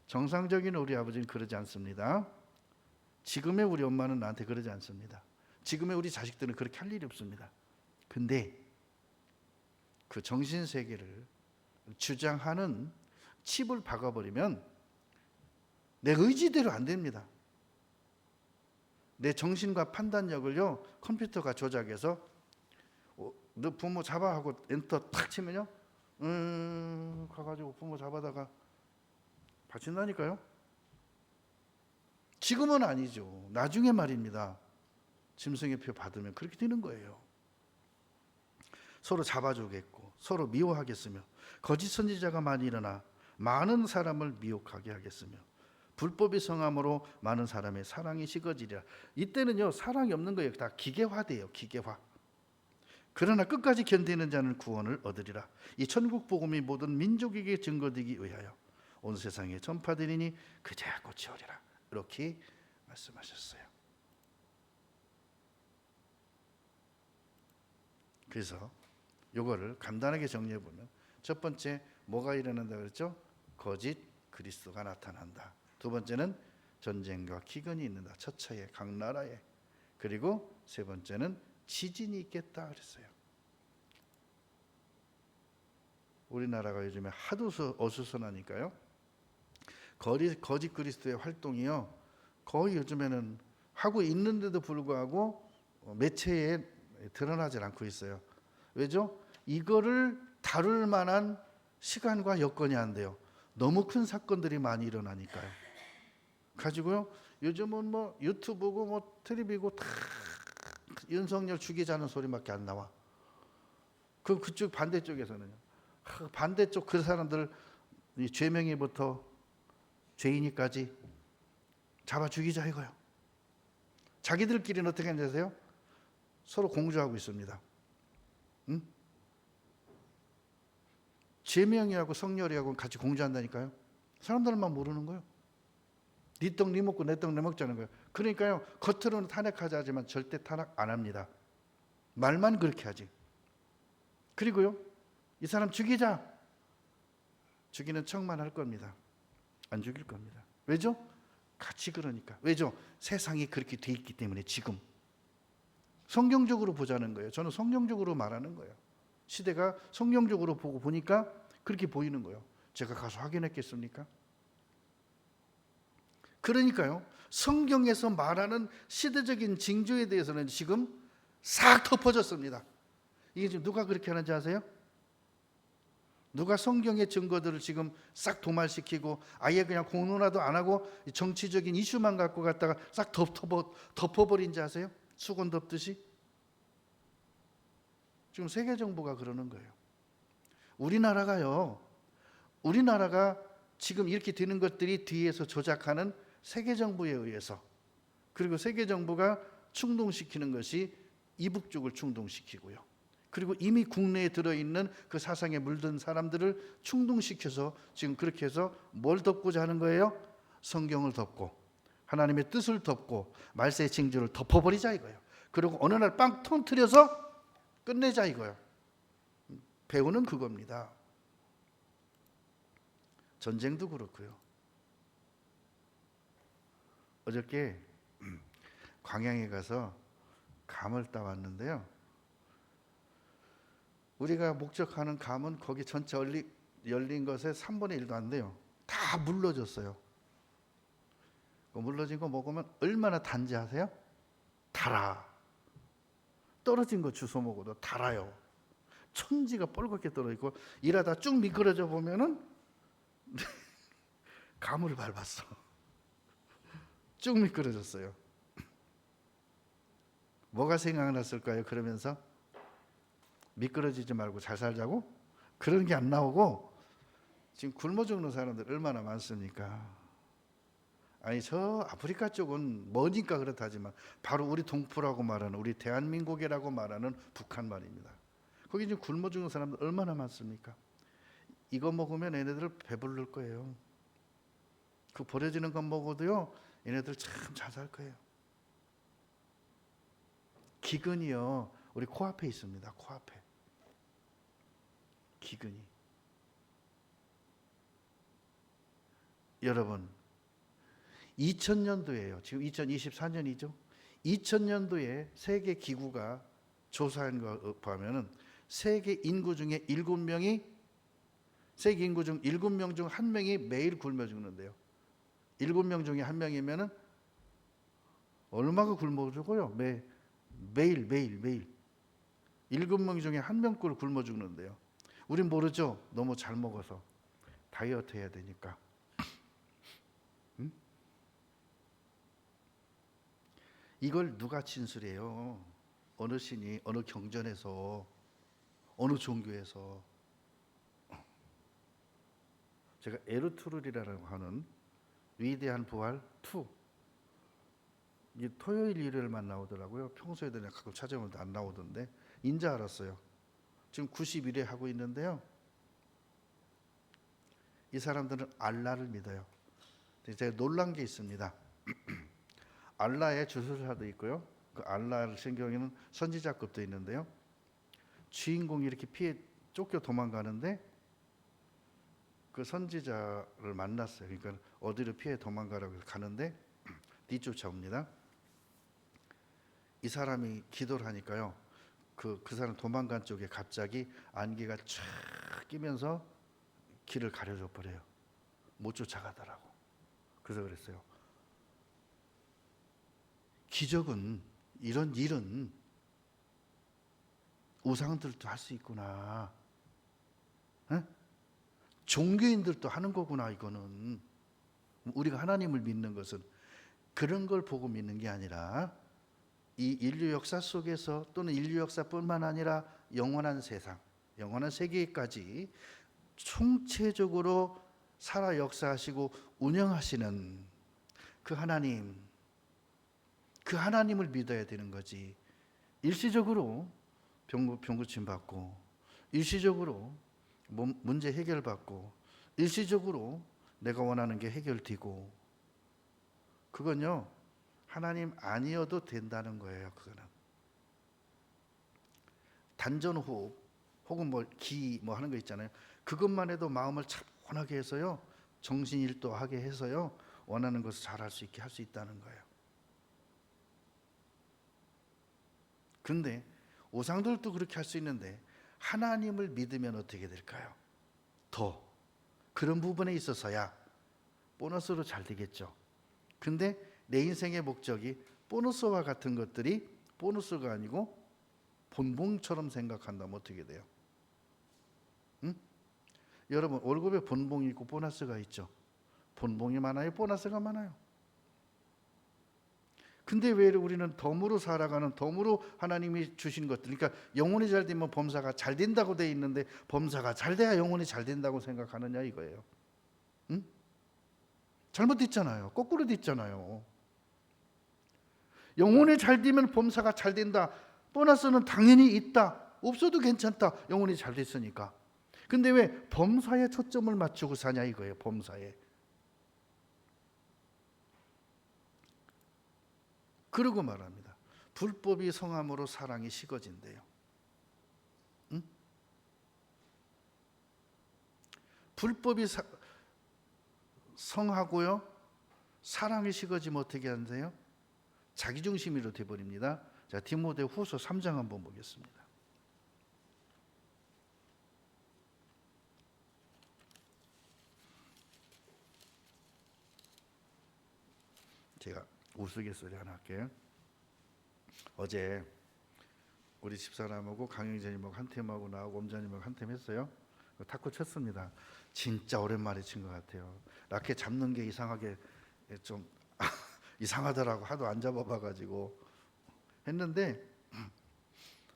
정상적인 우리 아버지는 그러지 않습니다. 지금의 우리 엄마는 나한테 그러지 않습니다. 지금의 우리 자식들은 그렇게 할 일이 없습니다. 근데 그 정신세계를 주장하는 칩을 박아버리면 내 의지대로 안 됩니다. 내 정신과 판단력을요 컴퓨터가 조작해서 너 부모 잡아 하고 엔터 탁 치면요 가가지고 부모 잡아다가 바친다니까요. 지금은 아니죠. 나중에 말입니다. 짐승의 표 받으면 그렇게 되는 거예요. 서로 잡아주겠고 서로 미워하겠으며 거짓 선지자가 많이 일어나 많은 사람을 미혹하게 하겠으며 불법이 성함으로 많은 사람의 사랑이 식어지리라. 이때는요 사랑이 없는 거예요. 다 기계화돼요. 기계화. 그러나 끝까지 견디는 자는 구원을 얻으리라. 이 천국 복음이 모든 민족에게 증거되기 위하여 온 세상에 전파되리니 그제야 꽃이 오리라. 이렇게 말씀하셨어요. 그래서 요거를 간단하게 정리해 보면 첫 번째 뭐가 일어난다 그랬죠? 거짓 그리스도가 나타난다. 두 번째는 전쟁과 기근이 있는다. 처처에 각 나라에. 그리고 세 번째는 지진이 있겠다 그랬어요. 우리나라가 요즘에 하도 어수선하니까요. 거짓 그리스도의 활동이요. 거의 요즘에는 하고 있는데도 불구하고 매체에 드러나질 않고 있어요. 왜죠? 이거를 다룰 만한 시간과 여건이 안 돼요. 너무 큰 사건들이 많이 일어나니까요. 가지고요. 요즘은 뭐 유튜브고 뭐 텔레비고 다 윤석열 죽이자는 소리밖에 안 나와. 그쪽 반대쪽에서는요. 반대쪽 그 사람들 죄명이부터 죄인이까지 잡아 죽이자 이거요. 자기들끼리는 어떻게 하는지 아세요? 서로 공조하고 있습니다. 응? 죄명이하고 성렬이하고 같이 공조한다니까요. 사람들만 모르는 거예요. 네 떡 네 먹고 내 떡 내 먹자는 거예요. 그러니까요 겉으로는 탄핵하자 하지만 절대 탄핵 안 합니다. 말만 그렇게 하지. 그리고요 이 사람 죽이자. 죽이는 척만 할 겁니다. 안 죽일 겁니다. 왜죠? 같이 그러니까. 왜죠? 세상이 그렇게 돼 있기 때문에 지금. 성경적으로 보자는 거예요. 저는 성경적으로 말하는 거예요. 시대가 성경적으로 보니까 그렇게 보이는 거예요. 제가 가서 확인했겠습니까? 그러니까요. 성경에서 말하는 시대적인 징조에 대해서는 지금 싹 덮어졌습니다. 이게 지금 누가 그렇게 하는지 아세요? 누가 성경의 증거들을 지금 싹 도말시키고 아예 그냥 공론화도 안 하고 정치적인 이슈만 갖고 갔다가 싹 덮어버린지 아세요? 수건 덮듯이. 지금 세계 정부가 그러는 거예요. 우리나라가 지금 이렇게 되는 것들이 뒤에서 조작하는 세계 정부에 의해서, 그리고 세계 정부가 충동시키는 것이 이북 쪽을 충동시키고요. 그리고 이미 국내에 들어있는 그 사상에 물든 사람들을 충동시켜서 지금 그렇게 해서 뭘 덮고자 하는 거예요? 성경을 덮고 하나님의 뜻을 덮고 말세의 징조를 덮어버리자 이거예요. 그리고 어느 날 빵 터뜨려서 끝내자 이거예요. 배우는 그겁니다. 전쟁도 그렇고요. 어저께 광양에 가서 감을 따왔는데요. 우리가 목적하는 감은 거기 전체 열린 것의 3분의 1도 안 돼요. 다 물러졌어요. 물러진 거 먹으면 얼마나 단지 아세요? 달아. 떨어진 거 주워 먹어도 달아요. 천지가 뻘겋게 떨어지고 일하다 쭉 미끄러져 보면은 가물을 밟았어. 쭉 미끄러졌어요. 뭐가 생각났을까요? 그러면서 미끄러지지 말고 잘 살자고? 그런 게 안 나오고 지금 굶어 죽는 사람들 얼마나 많습니까? 아니 저 아프리카 쪽은 머니까 그렇다지만 바로 우리 동포라고 말하는 우리 대한민국이라고 말하는 북한 말입니다. 거기 지금 굶어 죽는 사람들 얼마나 많습니까? 이거 먹으면 얘네들 배부를 거예요. 그 버려지는 것 먹어도요 얘네들 참 잘 살 거예요. 기근이요 우리 코앞에 있습니다. 코앞에 기근이. 여러분 2000년도에요. 지금 2024년이죠. 2000년도에 세계 기구가 조사한 거 보면은 세계 인구 중에 7명이 세계 인구 중 7명 중 1명이 매일 굶어 죽는데요. 7명 중에 1명이면은 얼마가 굶어 죽어요? 매일 7명 중에 1명꼴 굶어 죽는데요. 우린 모르죠. 너무 잘 먹어서 다이어트 해야 되니까. 응? 이걸 누가 진술해요? 어느 신이 어느 경전에서 어느 종교에서. 제가 에르투르리라고 하는 위대한 부활 2 이 토요일 일요일만 나오더라고요. 평소에도 내가 가끔 찾아오는데 안 나오던데 인자 알았어요. 지금 91회 하고 있는데요. 이 사람들은 알라를 믿어요. 제가 놀란 게 있습니다. 알라의 주술사도 있고요. 그 알라 성경에는 선지자급도 있는데요. 주인공이 이렇게 피해 쫓겨 도망가는데 그 선지자를 만났어요. 그러니까 어디로 피해 도망가라고 가는데 뒤쫓아옵니다. 이 사람이 기도를 하니까요. 그 사람 도망간 쪽에 갑자기 안개가 쫙 끼면서 길을 가려줘 버려요. 못 쫓아가더라고. 그래서 그랬어요. 기적은 이런 일은 우상들도 할 수 있구나. 에? 종교인들도 하는 거구나. 이거는 우리가 하나님을 믿는 것은 그런 걸 보고 믿는 게 아니라 이 인류 역사 속에서 또는 인류 역사뿐만 아니라 영원한 세상, 영원한 세계까지 총체적으로 살아 역사하시고 운영하시는 그 하나님을 믿어야 되는 거지. 일시적으로 병 고침 받고, 일시적으로 문제 해결받고, 일시적으로 내가 원하는 게 해결되고, 그건요 하나님 아니어도 된다는 거예요. 그거는 단전호흡 혹은 기 하는 거 있잖아요. 그것만 해도 마음을 차분하게 해서요, 정신일도하게 해서요, 원하는 것을 잘할 수 있게 할 수 있다는 거예요. 근데 우상들도 그렇게 할 수 있는데 하나님을 믿으면 어떻게 될까요? 더 그런 부분에 있어서야 보너스로 잘 되겠죠. 근데 내 인생의 목적이 보너스와 같은 것들이 보너스가 아니고 본봉처럼 생각한다면 어떻게 돼요? 응? 여러분 월급에 본봉이 있고 보너스가 있죠. 본봉이 많아요? 보너스가 많아요? 근데 왜 우리는 덤으로 살아가는, 덤으로 하나님이 주신 것들, 그러니까 영혼이 잘 되면 범사가 잘 된다고 돼 있는데 범사가 잘 돼야 영혼이 잘 된다고 생각하느냐 이거예요. 응? 잘못됐잖아요. 거꾸로 됐잖아요. 영혼이 잘 되면 범사가 잘 된다. 보너스는 당연히 있다. 없어도 괜찮다. 영혼이 잘 됐으니까. 근데 왜 범사에 초점을 맞추고 사냐 이거예요. 범사에. 그러고 말합니다. 불법이 성함으로 사랑이 식어진대요. 응? 불법이 성하고요, 사랑이 식어지면 어떻게 하세요? 자기중심으로 돼버립니다. 자, 디모데 후서 3장 한번 보겠습니다. 제가 우스갯소리 하나 할게요. 어제 우리 집사람하고 강영재님하고 한 팀하고 나하고 엄자님하고 한 팀 했어요. 탁구 쳤습니다. 진짜 오랜만에 친 것 같아요. 라켓 잡는 게 이상하게 좀 이상하더라고. 하도 안 잡아봐가지고 했는데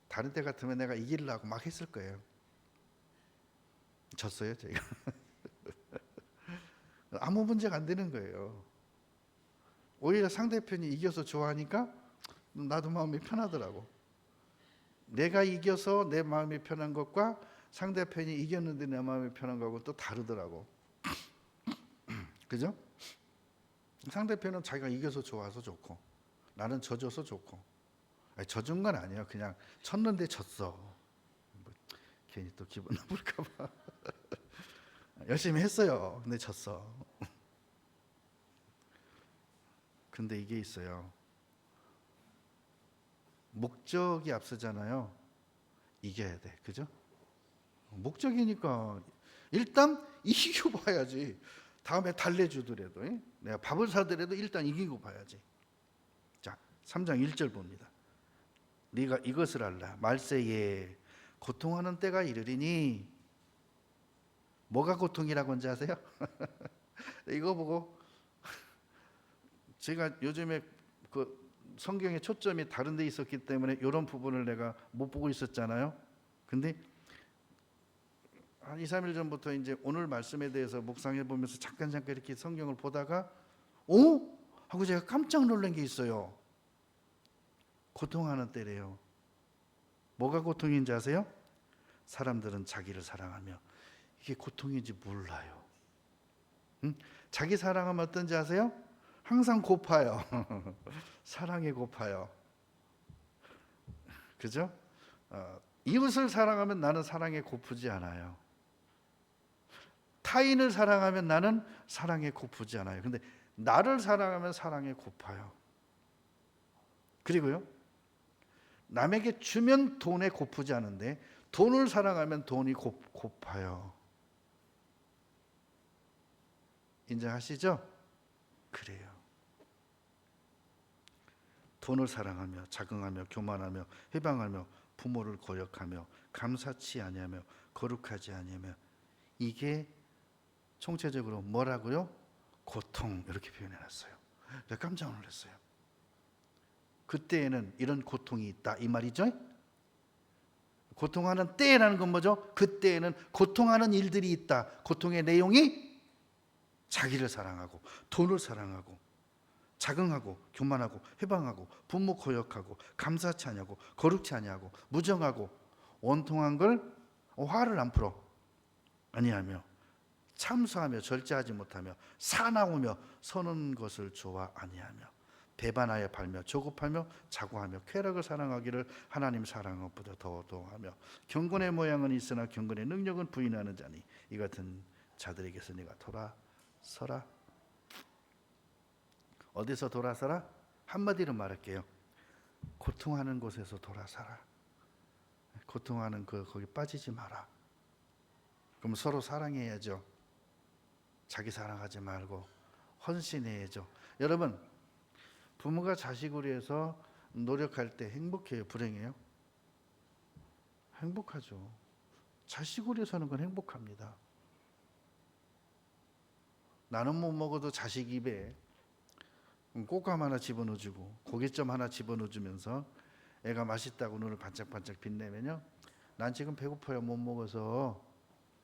다른 때 같으면 내가 이기려고 막 했을 거예요. 졌어요 제가. 아무 문제가 안 되는 거예요. 오히려 상대편이 이겨서 좋아하니까 나도 마음이 편하더라고. 내가 이겨서 내 마음이 편한 것과 상대편이 이겼는데 내 마음이 편한 거하고 또 다르더라고. 그죠? 상대편은 자기가 이겨서 좋아서 좋고 나는 져줘서 좋고. 아니, 져준 건 아니에요. 그냥 쳤는데 졌어. 뭐, 괜히 또 기분 나쁠까 봐. 열심히 했어요. 근데 졌어. 근데 이게 있어요. 목적이 앞서잖아요. 이겨야 돼. 그죠? 목적이니까 일단 이기고 봐야지. 다음에 달래주더라도, 내가 밥을 사더라도 일단 이기고 봐야지. 자, 3장 1절 봅니다. 네가 이것을 알라. 말세에 고통하는 때가 이르리니. 뭐가 고통이라고 한지 아세요? 이거 보고 제가 요즘에 그 성경의 초점이 다른 데 있었기 때문에 이런 부분을 내가 못 보고 있었잖아요. 근데 한 2, 3일 전부터 이제 오늘 말씀에 대해서 묵상해 보면서 잠깐 이렇게 성경을 보다가 오? 하고 제가 깜짝 놀란 게 있어요. 고통하는 때래요. 뭐가 고통인지 아세요? 사람들은 자기를 사랑하며 이게 고통인지 몰라요. 응? 자기 사랑하면 어떤지 아세요? 항상 고파요. 사랑에 고파요. 그죠? 이웃을 사랑하면 나는 사랑에 고프지 않아요. 타인을 사랑하면 나는 사랑에 고프지 않아요. 근데 나를 사랑하면 사랑에 고파요. 그리고요, 남에게 주면 돈에 고프지 않은데 돈을 사랑하면 돈이 고파요. 인정하시죠? 그래요. 돈을 사랑하며 자긍하며 교만하며 해방하며 부모를 거역하며 감사치 아니하며 거룩하지 아니하며 이게 총체적으로 뭐라고요? 고통, 이렇게 표현해놨어요. 제가 깜짝 놀랐어요. 그때에는 이런 고통이 있다 이 말이죠. 고통하는 때라는 건 뭐죠? 그때에는 고통하는 일들이 있다. 고통의 내용이 자기를 사랑하고 돈을 사랑하고 자긍하고 교만하고 해방하고 부모 거역하고 감사치 아니하고 거룩치 아니하고 무정하고 원통한 걸 화를 안 풀어 아니하며 참수하며 절제하지 못하며 사나우며 서는 것을 좋아 아니하며 배반하여 팔며 조급하며 자고하며 쾌락을 사랑하기를 하나님 사랑한 것보다 더하며 경건의 모양은 있으나 경건의 능력은 부인하는 자니 이 같은 자들에게서 네가 돌아서라. 어디서 돌아서라? 한마디로 말할게요. 고통하는 곳에서 돌아서라. 고통하는 거기 빠지지 마라. 그럼 서로 사랑해야죠. 자기 사랑하지 말고 헌신해야죠. 여러분, 부모가 자식을 위해서 노력할 때 행복해요? 불행해요? 행복하죠. 자식을 위해서 하는 건 행복합니다. 나는 못 먹어도 자식 입에 꽃감 하나 집어넣어주고 고깃점 하나 집어넣어주면서 애가 맛있다고 눈을 반짝반짝 빛내면요, 난 지금 배고파요, 못 먹어서.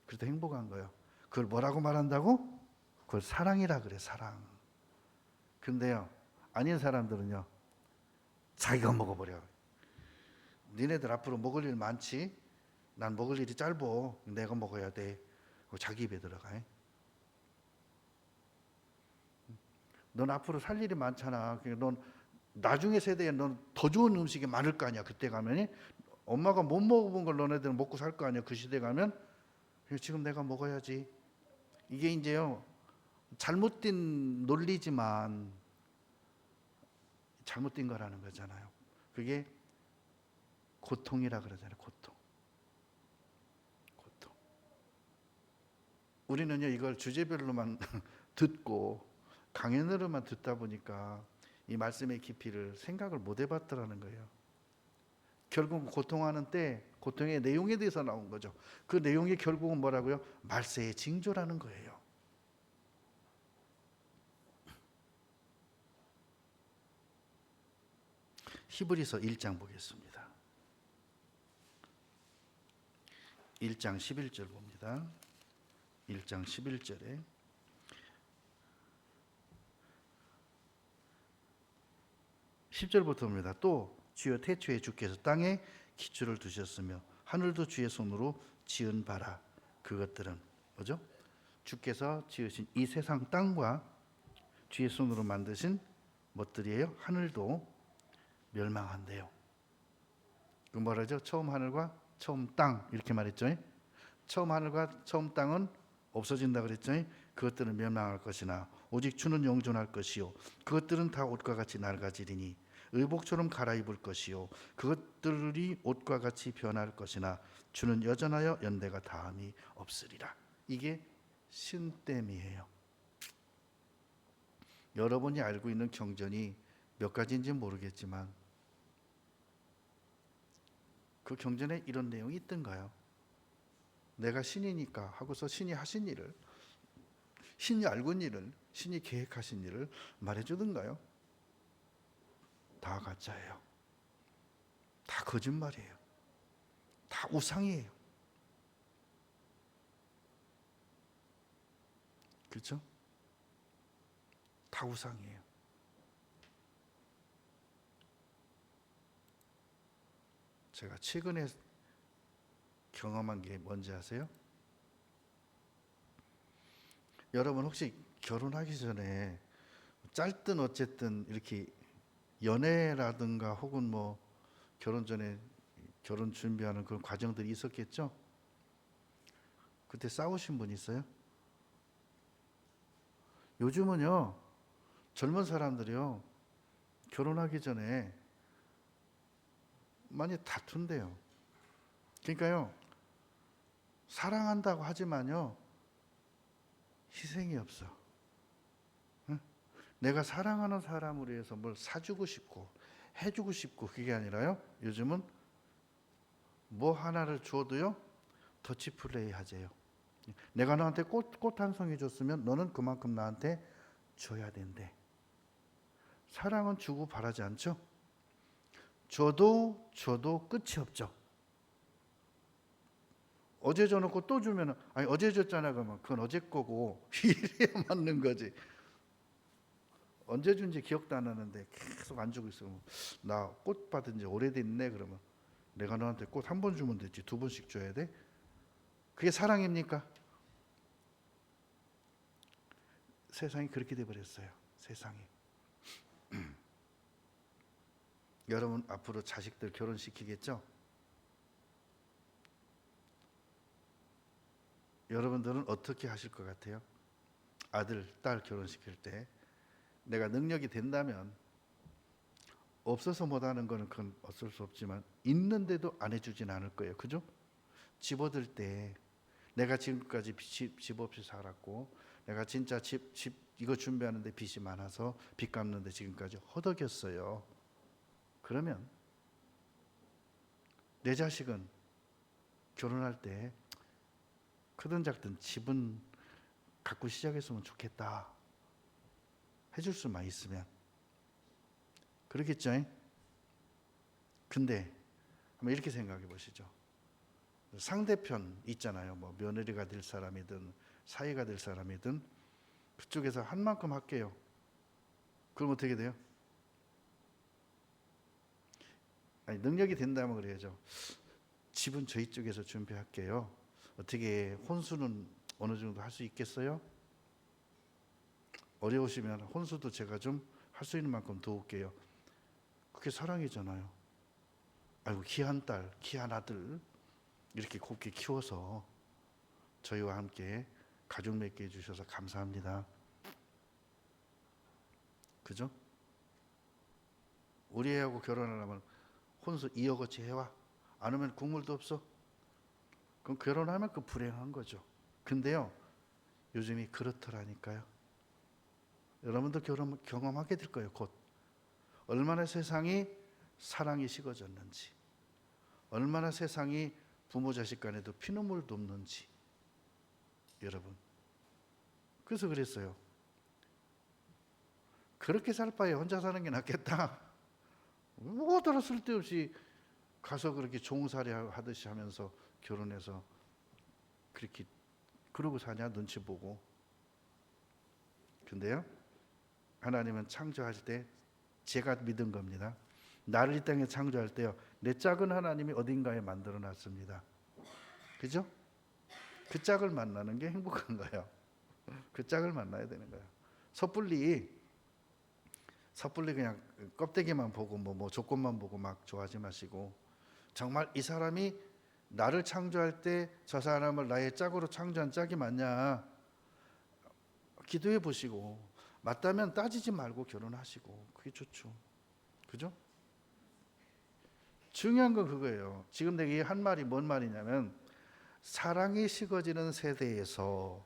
그래도 행복한 거예요. 그걸 뭐라고 말한다고? 그걸 사랑이라 그래, 사랑. 근데요, 아닌 사람들은요, 자기가 먹어버려. 니네들 앞으로 먹을 일 많지? 난 먹을 일이 짧어. 내가 먹어야 돼. 자기 입에 들어가. 넌 앞으로 살 일이 많잖아. 넌 나중에 세대에 넌 더 좋은 음식이 많을 거 아니야. 그때 가면이 엄마가 못 먹어본 걸 너네들은 먹고 살 거 아니야. 그 시대 가면 지금 내가 먹어야지. 이게 이제요, 잘못된 논리지만 잘못된 거라는 거잖아요. 그게 고통이라 그러잖아요. 고통. 우리는요, 이걸 주제별로만 듣고 강연으로만 듣다 보니까 이 말씀의 깊이를 생각을 못 해봤더라는 거예요. 결국 고통하는 때 고통의 내용에 대해서 나온 거죠. 그 내용이 결국은 뭐라고요? 말세의 징조라는 거예요. 히브리서 1장 보겠습니다. 1장 11절 봅니다. 1장 11절에 10절부터 봅니다. 또 주여 태초에 주께서 땅에 기초를 두셨으며 하늘도 주의 손으로 지은 바라. 그것들은 뭐죠? 주께서 지으신 이 세상 땅과 주의 손으로 만드신 것들이에요. 하늘도 멸망한대요. 그 뭐라죠? 처음 하늘과 처음 땅 이렇게 말했죠. 처음 하늘과 처음 땅은 없어진다 그랬죠. 그것들은 멸망할 것이나 오직 주는 영존할 것이요 그것들은 다 옷과 같이 낡아지리니 의복처럼 갈아입을 것이요 그것들이 옷과 같이 변할 것이나 주는 여전하여 연대가 다함이 없으리라. 이게 신땜이에요. 여러분이 알고 있는 경전이 몇 가지인지 모르겠지만 그 경전에 이런 내용이 있던가요? 내가 신이니까 하고서 신이 하신 일을, 신이 알고 있는 일을, 신이 계획하신 일을 말해주던가요? 다 가짜예요. 다 거짓말이에요. 다 우상이에요. 그렇죠? 다 우상이에요. 제가 최근에 경험한 게 뭔지 아세요? 여러분 혹시 결혼하기 전에 짧든 어쨌든 이렇게 연애라든가 혹은 뭐 결혼 전에 결혼 준비하는 그런 과정들이 있었겠죠? 그때 싸우신 분 있어요? 요즘은요, 젊은 사람들이요, 결혼하기 전에 많이 다툰대요. 그러니까요, 사랑한다고 하지만요, 희생이 없어. 응? 내가 사랑하는 사람을 위해서 뭘 사주고 싶고 해주고 싶고 그게 아니라요, 요즘은 뭐 하나를 줘도요, 더치플레이 하재요. 내가 너한테 꽃 한 송이 줬으면 너는 그만큼 나한테 줘야 된대. 사랑은 주고 바라지 않죠? 줘도 끝이 없죠. 어제 줘놓고 또 주면 아니 어제 줬잖아 그러면 그건 어제 거고 이래야 맞는 거지. 언제 준지 기억도 안 나는데 계속 안 주고 있으면 나 꽃 받은 지 오래됐네 그러면 내가 너한테 꽃 한 번 주면 되지 두 번씩 줘야 돼? 그게 사랑입니까? 세상이 그렇게 돼버렸어요. 세상이. 여러분 앞으로 자식들 결혼시키겠죠? 여러분들은 어떻게 하실 것 같아요? 아들, 딸 결혼시킬 때 내가 능력이 된다면 없어서 못하는 거는 그건 어쩔 수 없지만 있는데도 안 해주진 않을 거예요. 그죠? 집 얻을 때 내가 지금까지 집 없이 살았고 내가 진짜 집 이거 준비하는데 빚이 많아서 빚 갚는데 지금까지 허덕였어요. 그러면 내 자식은 결혼할 때 크든 작든 집은 갖고 시작했으면 좋겠다. 해줄 수만 있으면. 그렇겠죠? 근데 한번 이렇게 생각해 보시죠. 상대편 있잖아요. 뭐 며느리가 될 사람이든 사위가 될 사람이든 그쪽에서 한 만큼 할게요. 그럼 어떻게 돼요? 아니, 능력이 된다면 그래야죠. 집은 저희 쪽에서 준비할게요. 어떻게 혼수는 어느 정도 할 수 있겠어요? 어려우시면 혼수도 제가 좀 할 수 있는 만큼 도울게요. 그게 사랑이잖아요. 아이고 귀한 딸, 귀한 아들 이렇게 곱게 키워서 저희와 함께 가족 맺게 해주셔서 감사합니다. 그죠? 우리 애하고 결혼하려면 혼수 2억어치 해와. 안 하면 국물도 없어. 그럼 결혼하면 그 불행한 거죠. 근데요, 요즘이 그렇더라니까요. 여러분도 결혼 경험하게 될 거예요. 곧 얼마나 세상이 사랑이 식어졌는지, 얼마나 세상이 부모 자식 간에도 피눈물도 없는지. 여러분, 그래서 그랬어요. 그렇게 살 바에 혼자 사는 게 낫겠다. 뭐더러 쓸데없이 가서 그렇게 종살이 하듯이 하면서 결혼해서 그렇게 그러고 사냐 눈치 보고. 근데요, 하나님은 창조할 때 제가 믿은 겁니다. 나를 이 땅에 창조할 때요, 내 짝은 하나님이 어딘가에 만들어 놨습니다. 그죠? 그 짝을 만나는 게 행복한 거예요. 그 짝을 만나야 되는 거예요. 섣불리 그냥 껍데기만 보고 뭐 조건만 보고 막 좋아하지 마시고, 정말 이 사람이 나를 창조할 때 저 사람을 나의 짝으로 창조한 짝이 맞냐 기도해 보시고, 맞다면 따지지 말고 결혼하시고 그게 좋죠. 그죠? 중요한 건 그거예요. 지금 내가 한 말이 뭔 말이냐면 사랑이 식어지는 세대에서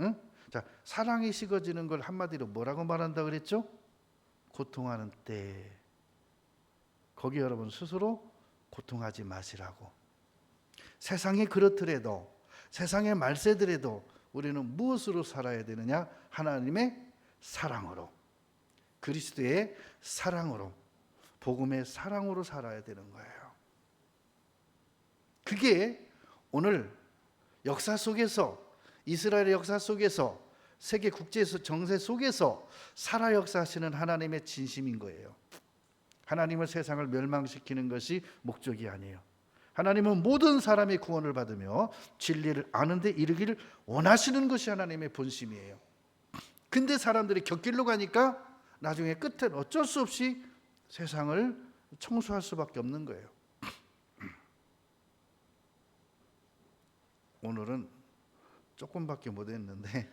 응? 자, 사랑이 식어지는 걸 한마디로 뭐라고 말한다 그랬죠? 고통하는 때. 거기 여러분 스스로 고통하지 마시라고. 세상이 그렇더라도 세상의 말세더라도 우리는 무엇으로 살아야 되느냐? 하나님의 사랑으로, 그리스도의 사랑으로, 복음의 사랑으로 살아야 되는 거예요. 그게 오늘 역사 속에서, 이스라엘의 역사 속에서, 세계 국제 정세 속에서 살아 역사하시는 하나님의 진심인 거예요. 하나님은 세상을 멸망시키는 것이 목적이 아니에요. 하나님은 모든 사람의 구원을 받으며 진리를 아는 데 이르기를 원하시는 것이 하나님의 본심이에요. 근데 사람들이 곁길로 가니까 나중에 끝엔 어쩔 수 없이 세상을 청소할 수밖에 없는 거예요. 오늘은 조금밖에 못 했는데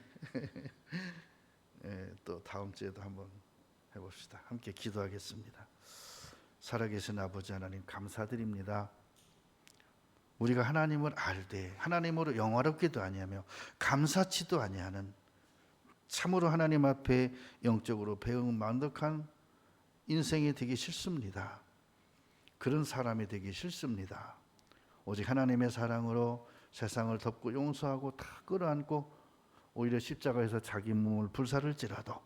또 다음 주에도 한번 해봅시다. 함께 기도하겠습니다. 살아계신 아버지 하나님 감사드립니다. 우리가 하나님을 알되 하나님으로 영화롭게도 아니하며 감사치도 아니하는 참으로 하나님 앞에 영적으로 배은망덕한 인생이 되기 싫습니다. 그런 사람이 되기 싫습니다. 오직 하나님의 사랑으로 세상을 덮고 용서하고 다 끌어안고 오히려 십자가에서 자기 몸을 불사를지라도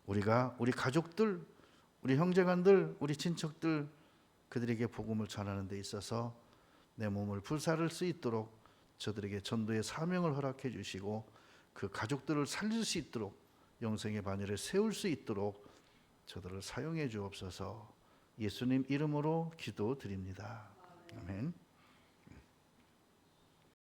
우리가 우리 가족들, 우리 형제간들, 우리 친척들 그들에게 복음을 전하는 데 있어서 내 몸을 불사를 수 있도록 저들에게 전도의 사명을 허락해 주시고 그 가족들을 살릴 수 있도록 영생의 반열에 세울 수 있도록 저들을 사용해 주옵소서. 예수님 이름으로 기도드립니다. 아멘.